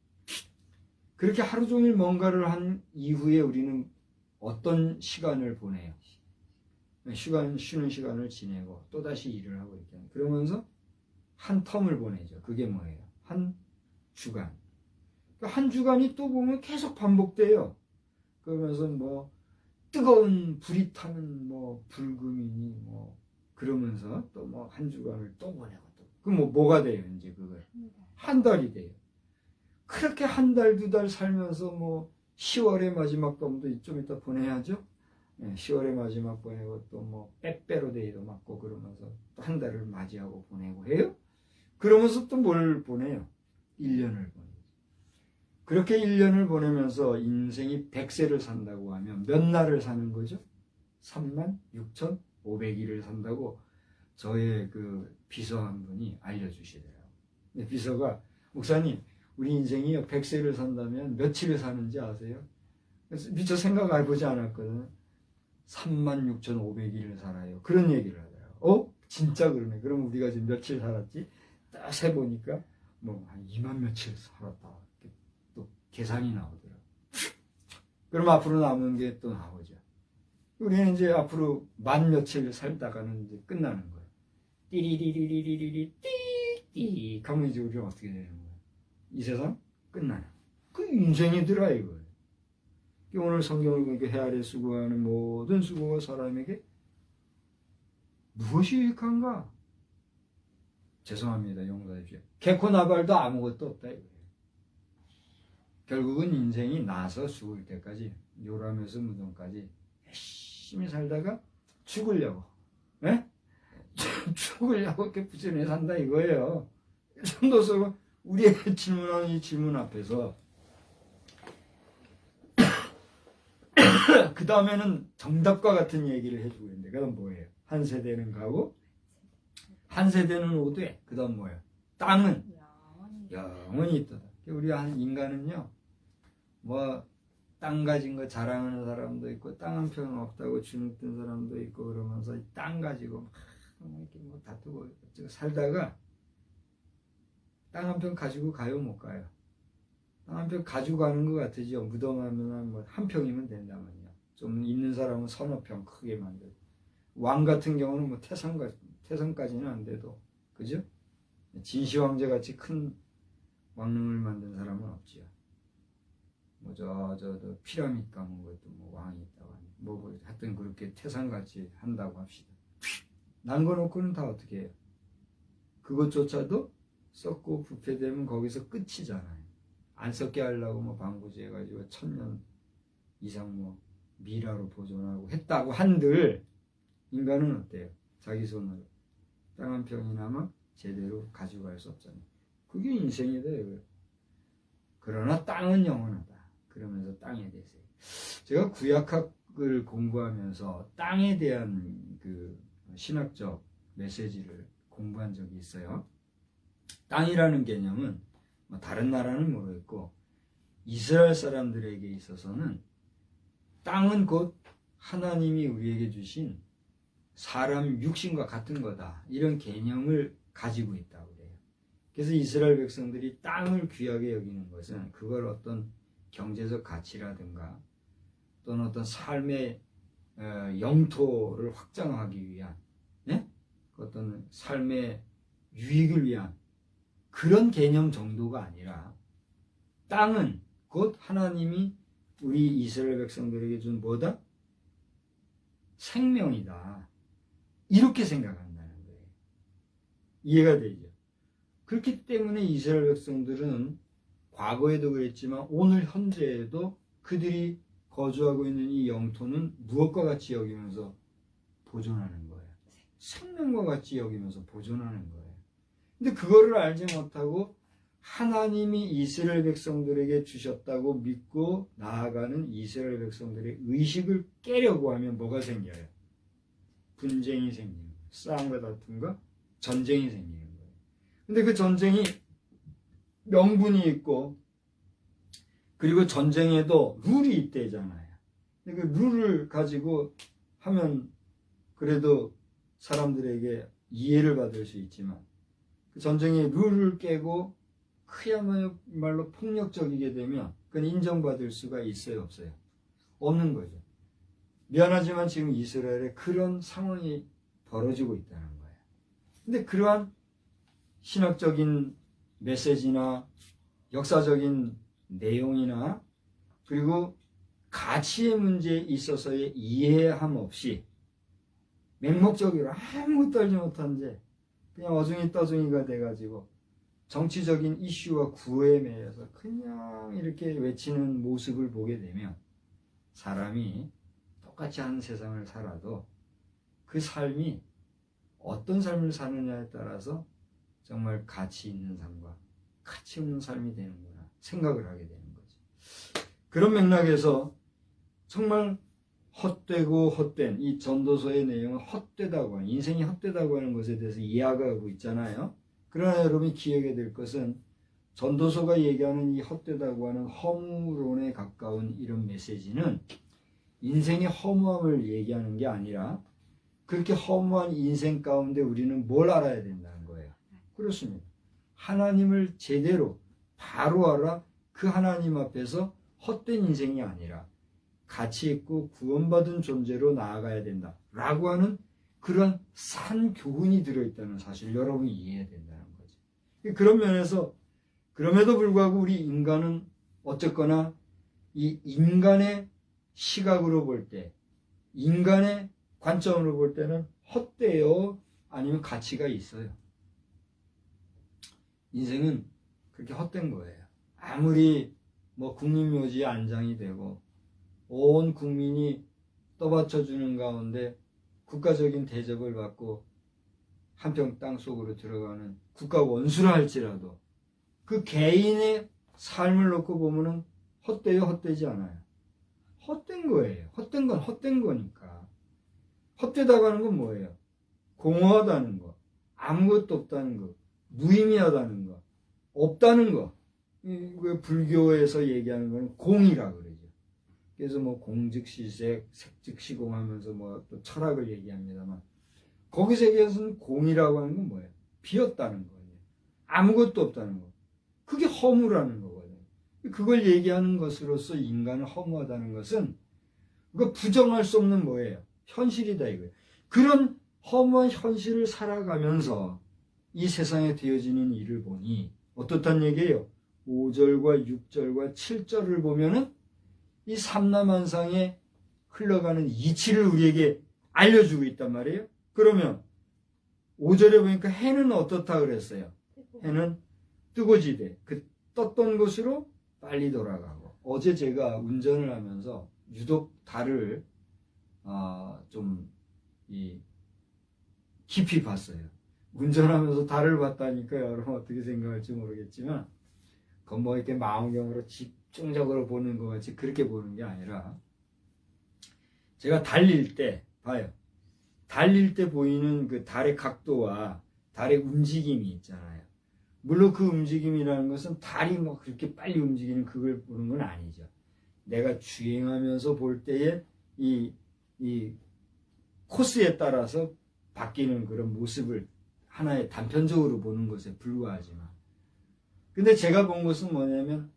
그렇게 하루 종일 뭔가를 한 이후에 우리는 어떤 시간을 보내요? 쉬는 시간을 지내고 또다시 일을 하고 이렇게 하는. 그러면서 한 텀을 보내죠. 그게 뭐예요? 한 주간. 한 주간이 또 보면 계속 반복돼요. 그러면서 뭐 뜨거운 불이 타는 뭐 불금이니 뭐 그러면서 또 뭐 한 주간을 또 보내고 또. 그럼 뭐가 돼요? 이제 그거 한 달이 돼요. 그렇게 한 달, 2달 살면서 뭐 10월의 마지막 밤도 좀 이따 보내야죠. 10월의 마지막 보내고 또 뭐 빼빼로 데이도 맞고 그러면서 또 한 달을 맞이하고 보내고 해요. 그러면서 또 뭘 보내요? 1년을 보내요. 그렇게 1년을 보내면서 인생이 100세를 산다고 하면 몇 날을 사는 거죠? 36,500일을 산다고 저의 그 비서 한 분이 알려주시더라고요. 비서가 목사님 우리 인생이 100세를 산다면 며칠을 사는지 아세요? 그래서 미처 생각해보지 않았거든요. 36,500일을 살아요. 그런 얘기를 하더라고요. 진짜 그러네. 그럼 우리가 지금 며칠 살았지? 딱 세보니까 뭐 한 2만 며칠 살았다. 또 계산이 나오더라고요. 그럼 앞으로 남은 게 또 나오죠. 우리는 이제 앞으로 만 며칠 살다가는 이제 끝나는 거예요. 띠리리리리리리 띠띠 하면 이제 우리가 어떻게 되는 거예요? 이 세상 끝나요. 그 인생이더라 이거예요. 오늘 성경을 보니까 해 아래 수고하는 모든 수고가 사람에게 무엇이 유익한가? 죄송합니다. 용서해 주십시오. 개코 나발도 아무것도 없다 이거예요. 결국은 인생이 나서 죽을 때까지 요람에서 무덤까지 열심히 살다가 죽으려고 죽으려고 이렇게 부지런히 산다 이거예요. 성도서 우리에게 질문하는 이 질문 앞에서 그 다음에는 정답과 같은 얘기를 해주고 있는데 그다음 뭐예요? 한 세대는 가고 한 세대는 오되 그 다음 뭐예요? 땅은 영원히 있다. 우리 한 인간은요 뭐 땅 가진 거 자랑하는 사람도 있고 땅 한 평 없다고 주눅든 사람도 있고 그러면서 땅 가지고 막 이렇게 뭐 다투고 살다가 땅 한 평 가지고 가요 못 가요? 땅 한 평 가지고 가는 것 같으죠. 무덤하면 뭐 한 평이면 된다면요. 좀 있는 사람은 서너 평 크게 만들고 왕 같은 경우는 뭐 태산까지는 안 돼도 그죠? 진시황제 같이 큰 왕릉을 만든 사람은 없지요. 뭐 저 피라미드 감은 것도 뭐 왕이 있다고 하니 뭐 하여튼 그렇게 태산같이 한다고 합시다. 난 거 놓고는 다 어떻게 해요? 그것조차도 썩고 부패되면 거기서 끝이잖아요. 안 썩게 하려고 뭐 방부제해가지고 1000년 이상 뭐 미라로 보존하고 했다고 한들 인간은 어때요? 자기 손으로 땅 한 평이나마 제대로 가지고 갈 수 없잖아요. 그게 인생이다 이거예요. 그러나 땅은 영원하다. 그러면서 땅에 대해서 제가 구약학을 공부하면서 땅에 대한 그 신학적 메시지를 공부한 적이 있어요. 땅이라는 개념은 다른 나라는 모르겠고 이스라엘 사람들에게 있어서는 땅은 곧 하나님이 우리에게 주신 사람 육신과 같은 거다. 이런 개념을 가지고 있다고 그래요. 그래서 이스라엘 백성들이 땅을 귀하게 여기는 것은 그걸 어떤 경제적 가치라든가 또는 어떤 삶의 영토를 확장하기 위한 어떤 삶의 유익을 위한 그런 개념 정도가 아니라 땅은 곧 하나님이 우리 이스라엘 백성들에게 준 뭐다? 생명이다. 이렇게 생각한다는 거예요. 이해가 되죠? 그렇기 때문에 이스라엘 백성들은 과거에도 그랬지만 오늘 현재에도 그들이 거주하고 있는 이 영토는 무엇과 같이 여기면서 보존하는 거예요. 생명과 같이 여기면서 보존하는 거예요. 근데 그거를 알지 못하고 하나님이 이스라엘 백성들에게 주셨다고 믿고 나아가는 이스라엘 백성들의 의식을 깨려고 하면 뭐가 생겨요? 분쟁이 생기는 거예요. 싸움과 다툼과 전쟁이 생기는 거예요. 근데 그 전쟁이 명분이 있고 그리고 전쟁에도 룰이 있대잖아요. 근데 그 룰을 가지고 하면 그래도 사람들에게 이해를 받을 수 있지만 그 전쟁의 룰을 깨고 그야말로 폭력적이게 되면 그건 인정받을 수가 있어요, 없어요? 없는 거죠. 미안하지만 지금 이스라엘에 그런 상황이 벌어지고 있다는 거예요. 근데 그러한 신학적인 메시지나 역사적인 내용이나 그리고 가치의 문제에 있어서의 이해함 없이 맹목적으로 아무것도 알지 못한 채 그냥 어중이 떠중이가 돼가지고 정치적인 이슈와 구호에 매여서 그냥 이렇게 외치는 모습을 보게 되면 사람이 똑같이 하는 세상을 살아도 그 삶이 어떤 삶을 사느냐에 따라서 정말 가치 있는 삶과 가치 없는 삶이 되는구나 생각을 하게 되는 거죠. 그런 맥락에서 정말 헛되고 헛된 이 전도서의 내용은 헛되다고 하는 인생이 헛되다고 하는 것에 대해서 이야기하고 있잖아요. 그러나 여러분이 기억해야 될 것은 전도서가 얘기하는 이 헛되다고 하는 허무론에 가까운 이런 메시지는 인생의 허무함을 얘기하는 게 아니라 그렇게 허무한 인생 가운데 우리는 뭘 알아야 된다는 거예요. 그렇습니다. 하나님을 제대로 바로 알아 그 하나님 앞에서 헛된 인생이 아니라 가치 있고 구원받은 존재로 나아가야 된다라고 하는 그런 산 교훈이 들어있다는 사실 여러분이 이해해야 된다는 거죠. 그런 면에서 그럼에도 불구하고 우리 인간은 어쨌거나 이 인간의 시각으로 볼 때 인간의 관점으로 볼 때는 헛되요 아니면 가치가 있어요. 인생은 그렇게 헛된 거예요. 아무리 국민묘지에 안장이 되고 온 국민이 떠받쳐주는 가운데 국가적인 대접을 받고 한평 땅 속으로 들어가는 국가 원수라 할지라도 그 개인의 삶을 놓고 보면은 헛되요 헛되지 않아요. 헛된 거예요. 헛된 건 헛된 거니까. 헛되다고 하는 건 뭐예요? 공허하다는 거, 아무것도 없다는 거, 무의미하다는 거, 없다는 거. 불교에서 얘기하는 건 공이라고 그러죠. 그래서 공즉시색, 색즉시공 하면서 또 철학을 얘기합니다만 거기서 얘기해서는 공이라고 하는 건 뭐예요? 비었다는 거예요. 아무것도 없다는 거. 그게 허무라는 거거든요. 그걸 얘기하는 것으로서 인간은 허무하다는 것은 그거 부정할 수 없는 뭐예요? 현실이다 이거예요. 그런 허무한 현실을 살아가면서 이 세상에 되어지는 일을 보니 어떻단 얘기예요? 5절과 6절과 7절을 보면은 이 삼라만상에 흘러가는 이치를 우리에게 알려주고 있단 말이에요. 그러면 5절에 보니까 해는 어떻다 그랬어요? 해는 뜨고지대. 그 떴던 곳으로 빨리 돌아가고. 어제 제가 운전을 하면서 유독 달을 좀 깊이 봤어요. 운전하면서 달을 봤다니까 여러분 어떻게 생각할지 모르겠지만 그건 뭐 이렇게 망원경으로 집중적으로 보는 것 같이 그렇게 보는 게 아니라 제가 달릴 때 봐요. 달릴 때 보이는 그 달의 각도와 달의 움직임이 있잖아요. 물론 그 움직임이라는 것은 달이 뭐 그렇게 빨리 움직이는 그걸 보는 건 아니죠. 내가 주행하면서 볼 때에 이 코스에 따라서 바뀌는 그런 모습을 하나의 단편적으로 보는 것에 불과하지만 근데 제가 본 것은 뭐냐면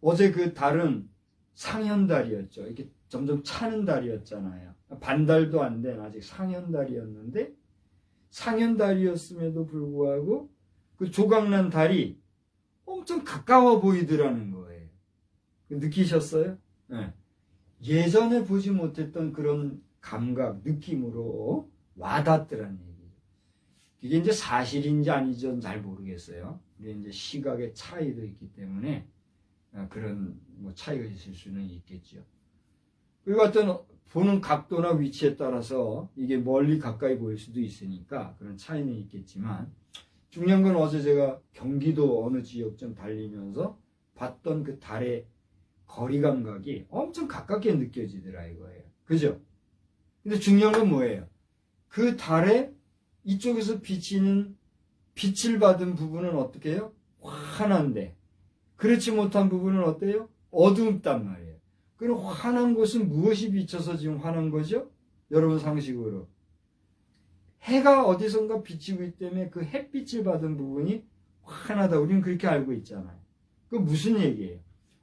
어제 그 달은 상현달이었죠. 이렇게 점점 차는 달이었잖아요. 반달도 안 된 아직 상현달이었는데 상현달이었음에도 불구하고 그 조각난 달이 엄청 가까워 보이더라는 거예요. 느끼셨어요? 네. 예전에 보지 못했던 그런 감각, 느낌으로 와닿더라는 얘기죠. 이게 이제 사실인지 아닌지는 잘 모르겠어요. 근데 이제 시각의 차이도 있기 때문에 그런 뭐 차이가 있을 수는 있겠죠. 그리고 어떤 보는 각도나 위치에 따라서 이게 멀리 가까이 보일 수도 있으니까 그런 차이는 있겠지만 중요한 건 어제 제가 경기도 어느 지역 좀 달리면서 봤던 그 달의 거리 감각이 엄청 가깝게 느껴지더라 이거예요. 그죠? 근데 중요한 건 뭐예요? 그 달에 이쪽에서 비치는 빛을 받은 부분은 어떻게 해요? 환한데 그렇지 못한 부분은 어때요? 어둡단 말이에요. 그럼 환한 곳은 무엇이 비쳐서 지금 환한 거죠? 여러분 상식으로 해가 어디선가 비치고 있기 때문에 그 햇빛을 받은 부분이 환하다. 우리는 그렇게 알고 있잖아요. 그 무슨 얘기예요?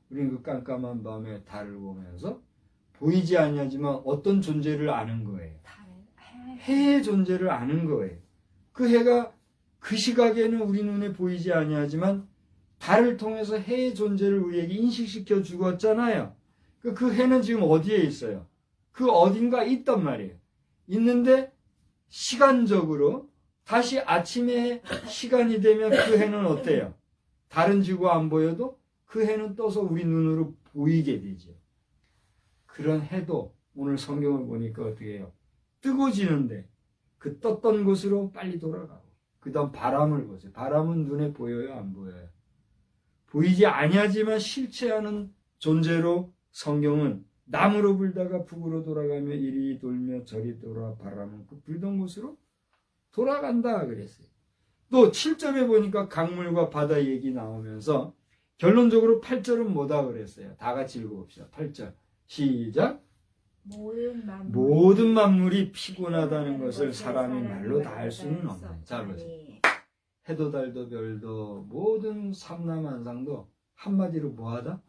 우리는 그 깜깜한 밤에 달을 보면서 보이지 않냐지만 어떤 존재를 아는 거예요. 해의 존재를 아는 거예요. 그 해가 그 시각에는 우리 눈에 보이지 않냐지만 달을 통해서 해의 존재를 우리에게 인식시켜 주었잖아요. 그 해는 지금 어디에 있어요? 그 어딘가 있단 말이에요. 있는데 시간적으로 다시 아침에 시간이 되면 그 해는 어때요? 다른 지구 안 보여도 그 해는 떠서 우리 눈으로 보이게 되죠. 그런 해도 오늘 성경을 보니까 어떻게 해요? 뜨고 지는데 그 떴던 곳으로 빨리 돌아가고 그 다음 바람을 보세요. 바람은 눈에 보여요? 안 보여요? 보이지 아니하지만 실체하는 존재로 성경은 남으로 불다가 북으로 돌아가며 이리 돌며 저리 돌아 바람은 그 불던 곳으로 돌아간다 그랬어요. 또 7절에 보니까 강물과 바다 얘기 나오면서 결론적으로 8절은 뭐다 그랬어요. 다 같이 읽어봅시다. 8절 시작. 모든 만물이 피곤하다는 것을 사람이 말로 다 할 수는 없네. 자 보세요. 해도 달도 별도 모든 삼라만상도 한마디로 뭐하다?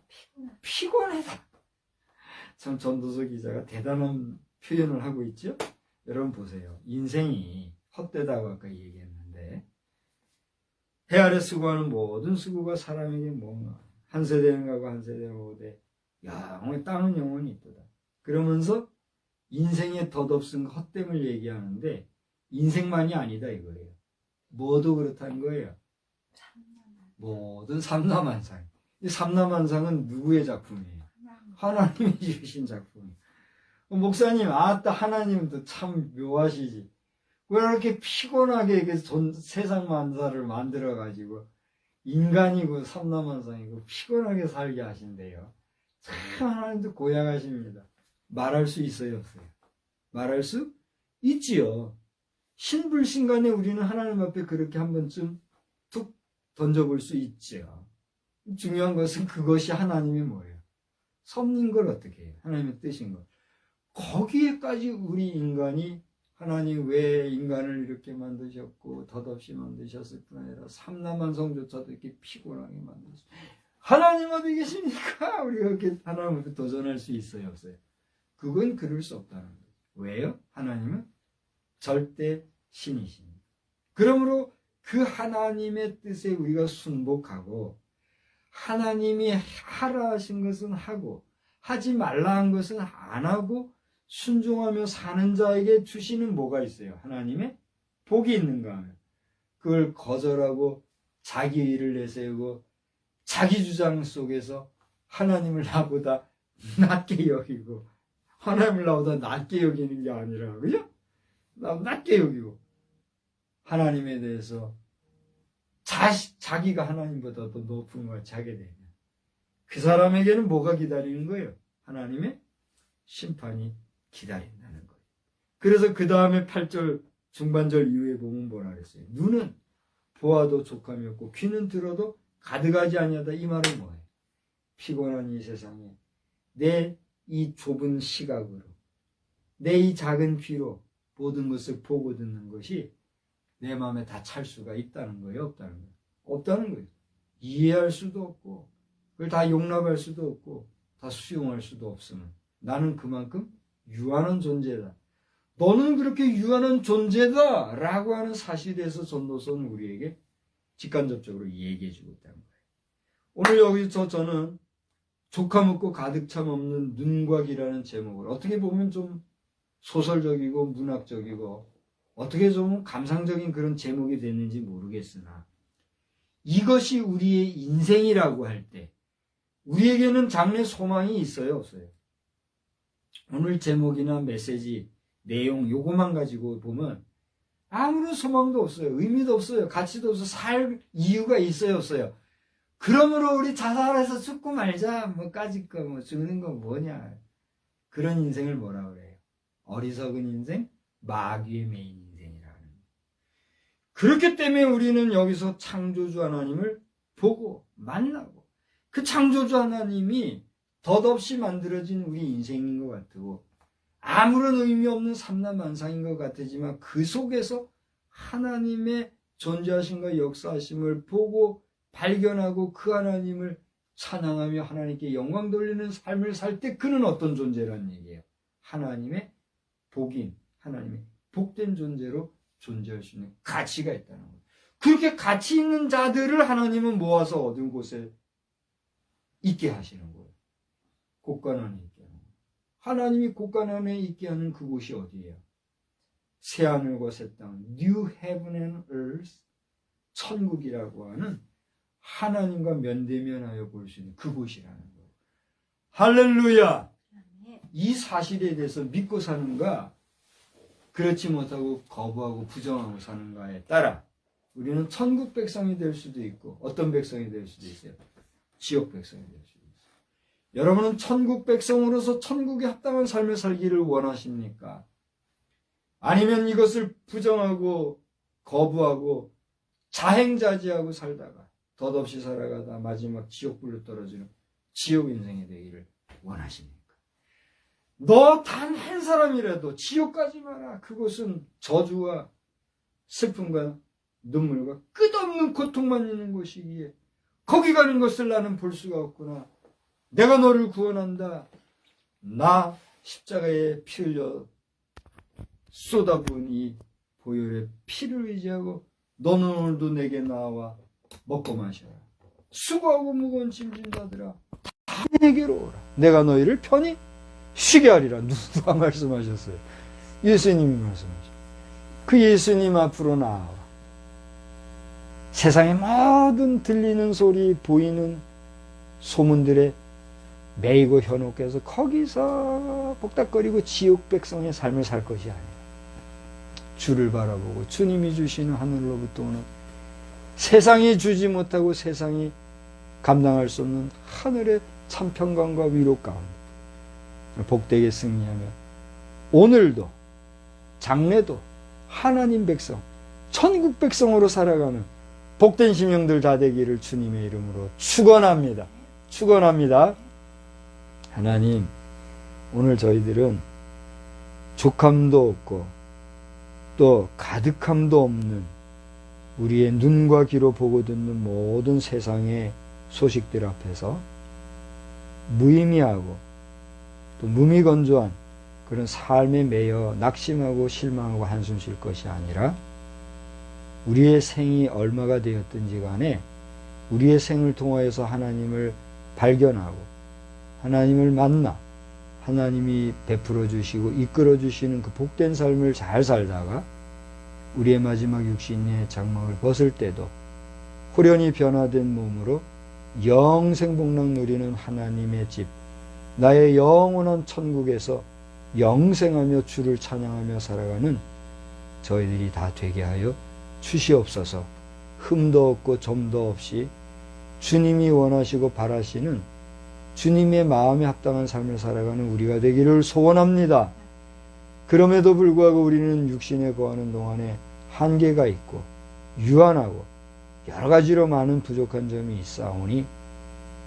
피곤하다. 참 전도서 기자가 대단한 표현을 하고 있죠. 여러분 보세요. 인생이 헛되다고 아까 얘기했는데 해 아래 수고하는 모든 수고가 사람에게 뭔가 한 세대는 가고 한 세대는 오되 영원히 땅은 영원히 있도다. 그러면서 인생의 덧없은 헛됨을 얘기하는데 인생만이 아니다 이거예요. 뭐도 그렇다는 거예요. 모든 삼라만상. 이 삼라만상은 누구의 작품이에요? 하나님이 지으신 작품이에요. 목사님, 아따 하나님도 참 묘하시지. 왜 이렇게 피곤하게 세상 만사를 만들어가지고 인간이고 삼라만상이고 피곤하게 살게 하신대요. 참 하나님도 고약하십니다. 말할 수 있어요, 없어요? 말할 수 있지요. 신불신간에 우리는 하나님 앞에 그렇게 한 번쯤 툭 던져볼 수 있죠. 중요한 것은 그것이 하나님이 뭐예요? 섭린 걸 어떻게 해요? 하나님의 뜻인 걸. 거기에까지 우리 인간이 하나님 왜 인간을 이렇게 만드셨고 덧없이 만드셨을 뿐 아니라 삼라만성조차도 이렇게 피곤하게 만드셨어요. 하나님 어디 계십니까? 우리가 이렇게 하나님 앞에 도전할 수 있어요, 없어요? 그건 그럴 수 없다는 거예요. 왜요? 하나님은 절대 신이십니다. 그러므로 그 하나님의 뜻에 우리가 순복하고 하나님이 하라 하신 것은 하고 하지 말라 한 것은 안 하고 순종하며 사는 자에게 주시는 뭐가 있어요? 하나님의 복이 있는가 하면 그걸 거절하고 자기 의를 내세우고 자기 주장 속에서 하나님을 나보다 낮게 여기고 하나님을 나보다 낮게 여기는 게 아니라 그죠? 나 낮게 여기고 하나님에 대해서 자기가 하나님보다 더 높은 걸 자게 되냐. 그 사람에게는 뭐가 기다리는 거예요? 하나님의 심판이 기다린다는 거예요. 그래서 그 다음에 8절 중반절 이후에 보면 뭐라 그랬어요? 눈은 보아도 족함이 없고 귀는 들어도 가득하지 아니하다. 이 말은 뭐예요? 피곤한 이 세상에 내 이 좁은 시각으로 내 이 작은 귀로 모든 것을 보고 듣는 것이 내 마음에 다 찰 수가 있다는 거예요? 없다는 거예요? 없다는 거예요. 이해할 수도 없고 그걸 다 용납할 수도 없고 다 수용할 수도 없으면 나는 그만큼 유한한 존재다. 너는 그렇게 유한한 존재다 라고 하는 사실에서 전도서는 우리에게 직간접적으로 얘기해 주고 있다는 거예요. 오늘 여기서 저는 족함 없고 가득 참 없는 눈과 귀라는 제목을 어떻게 보면 좀 소설적이고 문학적이고 어떻게 좀 감상적인 그런 제목이 됐는지 모르겠으나 이것이 우리의 인생이라고 할 때 우리에게는 장래 소망이 있어요, 없어요? 오늘 제목이나 메시지, 내용 요것만 가지고 보면 아무런 소망도 없어요. 의미도 없어요. 가치도 없어요. 살 이유가 있어요, 없어요? 그러므로 우리 자살해서 죽고 말자. 뭐 까짓 거 뭐 죽는 건 뭐냐. 그런 인생을 뭐라 그래요? 어리석은 인생, 마귀에 매인 인생이라는. 그렇기 때문에 우리는 여기서 창조주 하나님을 보고 만나고 그 창조주 하나님이 덧없이 만들어진 우리 인생인 것 같고 아무런 의미 없는 삼라만상인 것 같지만 그 속에서 하나님의 존재하심과 역사하심을 보고 발견하고 그 하나님을 찬양하며 하나님께 영광 돌리는 삶을 살 때 그는 어떤 존재라는 얘기예요? 하나님의 복인, 하나님의 복된 존재로 존재할 수 있는 가치가 있다는 거예요. 그렇게 가치 있는 자들을 하나님은 모아서 어느 곳에 있게 하시는 거예요. 곳간 안에 있게 하는 거예요. 하나님이 곳간 안에 있게 하는 그곳이 어디예요? 새하늘과 새 땅, New Heaven and Earth, 천국이라고 하는 하나님과 면대면하여 볼 수 있는 그곳이라는 거예요. 할렐루야! 이 사실에 대해서 믿고 사는가, 그렇지 못하고 거부하고 부정하고 사는가에 따라 우리는 천국 백성이 될 수도 있고 어떤 백성이 될 수도 있어요. 지옥 백성이 될 수도 있어요. 여러분은 천국 백성으로서 천국에 합당한 삶을 살기를 원하십니까? 아니면 이것을 부정하고 거부하고 자행자지하고 살다가 덧없이 살아가다 마지막 지옥불로 떨어지는 지옥 인생이 되기를 원하십니까? 너 단 한 사람이라도 지옥 가지 마라. 그곳은 저주와 슬픔과 눈물과 끝없는 고통만 있는 곳이기에 거기 가는 것을 나는 볼 수가 없구나. 내가 너를 구원한다. 나 십자가에 피 흘려 쏟아부은 이 보혈의 피를 의지하고 너는 오늘도 내게 나와 먹고 마셔라. 수고하고 무거운 짐진 자들아 다 내게로 오라. 내가 너희를 편히 쉬게 하리라. 누가 말씀하셨어요? 예수님이 말씀하셨어요. 그 예수님 앞으로 나와 세상의 모든 들리는 소리 보이는 소문들에 매이고 현혹해서 거기서 복닥거리고 지옥 백성의 삶을 살 것이 아니라 주를 바라보고 주님이 주시는 하늘로부터 오는 세상이 주지 못하고 세상이 감당할 수 없는 하늘의 참 평강과 위로 가운데 복되게 승리하며 오늘도 장래도 하나님 백성 천국 백성으로 살아가는 복된 심령들 다 되기를 주님의 이름으로 축원합니다. 축원합니다. 하나님, 오늘 저희들은 족함도 없고 또 가득함도 없는 우리의 눈과 귀로 보고 듣는 모든 세상의 소식들 앞에서 무의미하고 또 무미건조한 그런 삶에 매여 낙심하고 실망하고 한숨 쉴 것이 아니라 우리의 생이 얼마가 되었든지 간에 우리의 생을 통하여서 하나님을 발견하고 하나님을 만나 하나님이 베풀어 주시고 이끌어 주시는 그 복된 삶을 잘 살다가 우리의 마지막 육신의 장막을 벗을 때도 호련히 변화된 몸으로 영생복락 누리는 하나님의 집, 나의 영원한 천국에서 영생하며 주를 찬양하며 살아가는 저희들이 다 되게 하여 주시옵소서. 흠도 없고 점도 없이 주님이 원하시고 바라시는 주님의 마음에 합당한 삶을 살아가는 우리가 되기를 소원합니다. 그럼에도 불구하고 우리는 육신에 거하는 동안에 한계가 있고 유한하고 여러 가지로 많은 부족한 점이 있사오니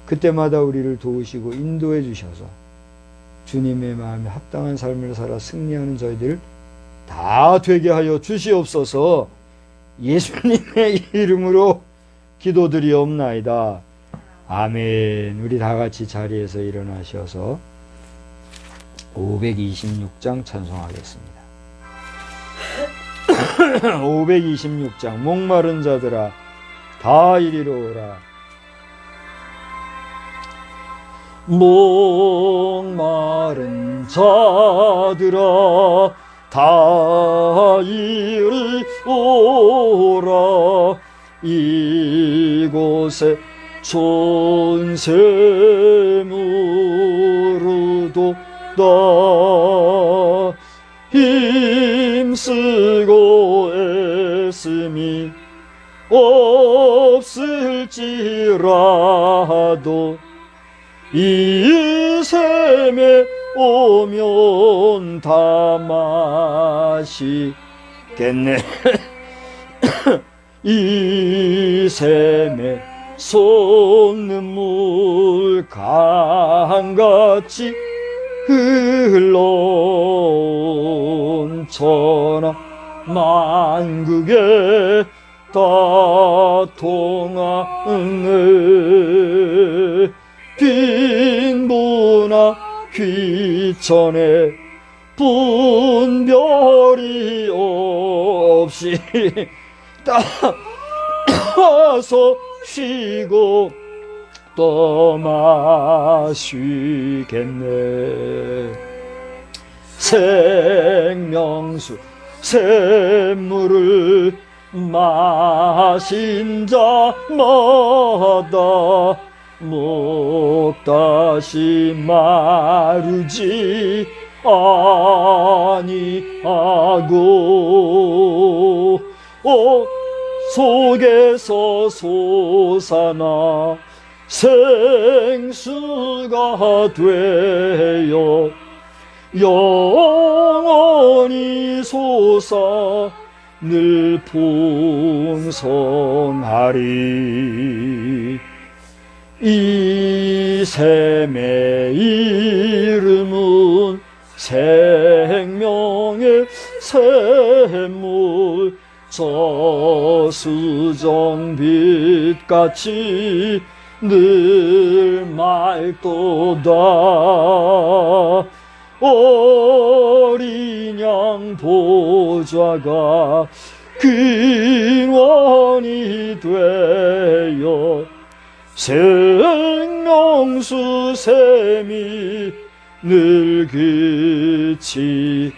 그때마다 우리를 도우시고 인도해 주셔서 주님의 마음에 합당한 삶을 살아 승리하는 저희들 다 되게 하여 주시옵소서. 예수님의 이름으로 기도드리옵나이다. 아멘. 우리 다 같이 자리에서 일어나셔서 526장 찬송하겠습니다. 526장 목마른 자들아 다 이리로 오라. 목마른 자들아 다 이리 오라. 이곳에 좋은 샘으로도 다 힘쓰고 애씀이 없을지라도 이 샘에 오면 다 마시겠네. 이 샘에 솟는물 강같이 흘러온 천하 만국에 다 통하네. 빈부나 귀천에 분별이 없이 따서 쉬고 또 마시겠네. 생명수 샘물을 마신 자마다 목 다시 마르지 아니하고 속에서 솟아나 생수가 되어 영원히 솟아 늘 풍성하리. 이 샘의 이름은 생명의 샘물, 저수정빛같이 늘 맑도다. 어린 양 보좌가 근원이 되어 생명수 샘이 늘 그치지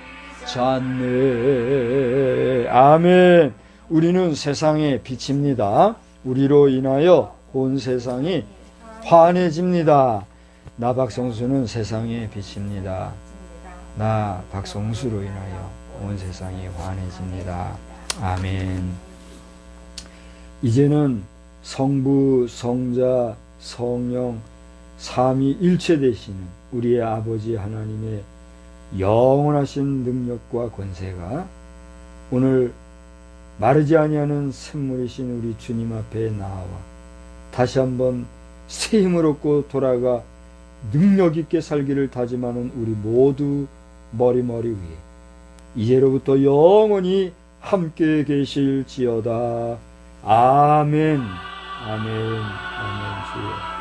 않네. 아멘. 우리는 세상의 빛입니다. 우리로 인하여 온 세상이 환해집니다. 나 박성수는 세상의 빛입니다. 나 박성수로 인하여 온 세상이 환해집니다. 아멘. 이제는 성부, 성자, 성령 삼위일체 되시는 우리의 아버지 하나님의 영원하신 능력과 권세가 오늘 마르지 아니하는 샘물이신 우리 주님 앞에 나와 다시 한번 새 힘을 얻고 돌아가 능력 있게 살기를 다짐하는 우리 모두 머리머리 위에 이제로부터 영원히 함께 계실지어다. 아멘. 아멘. 아멘. 주여.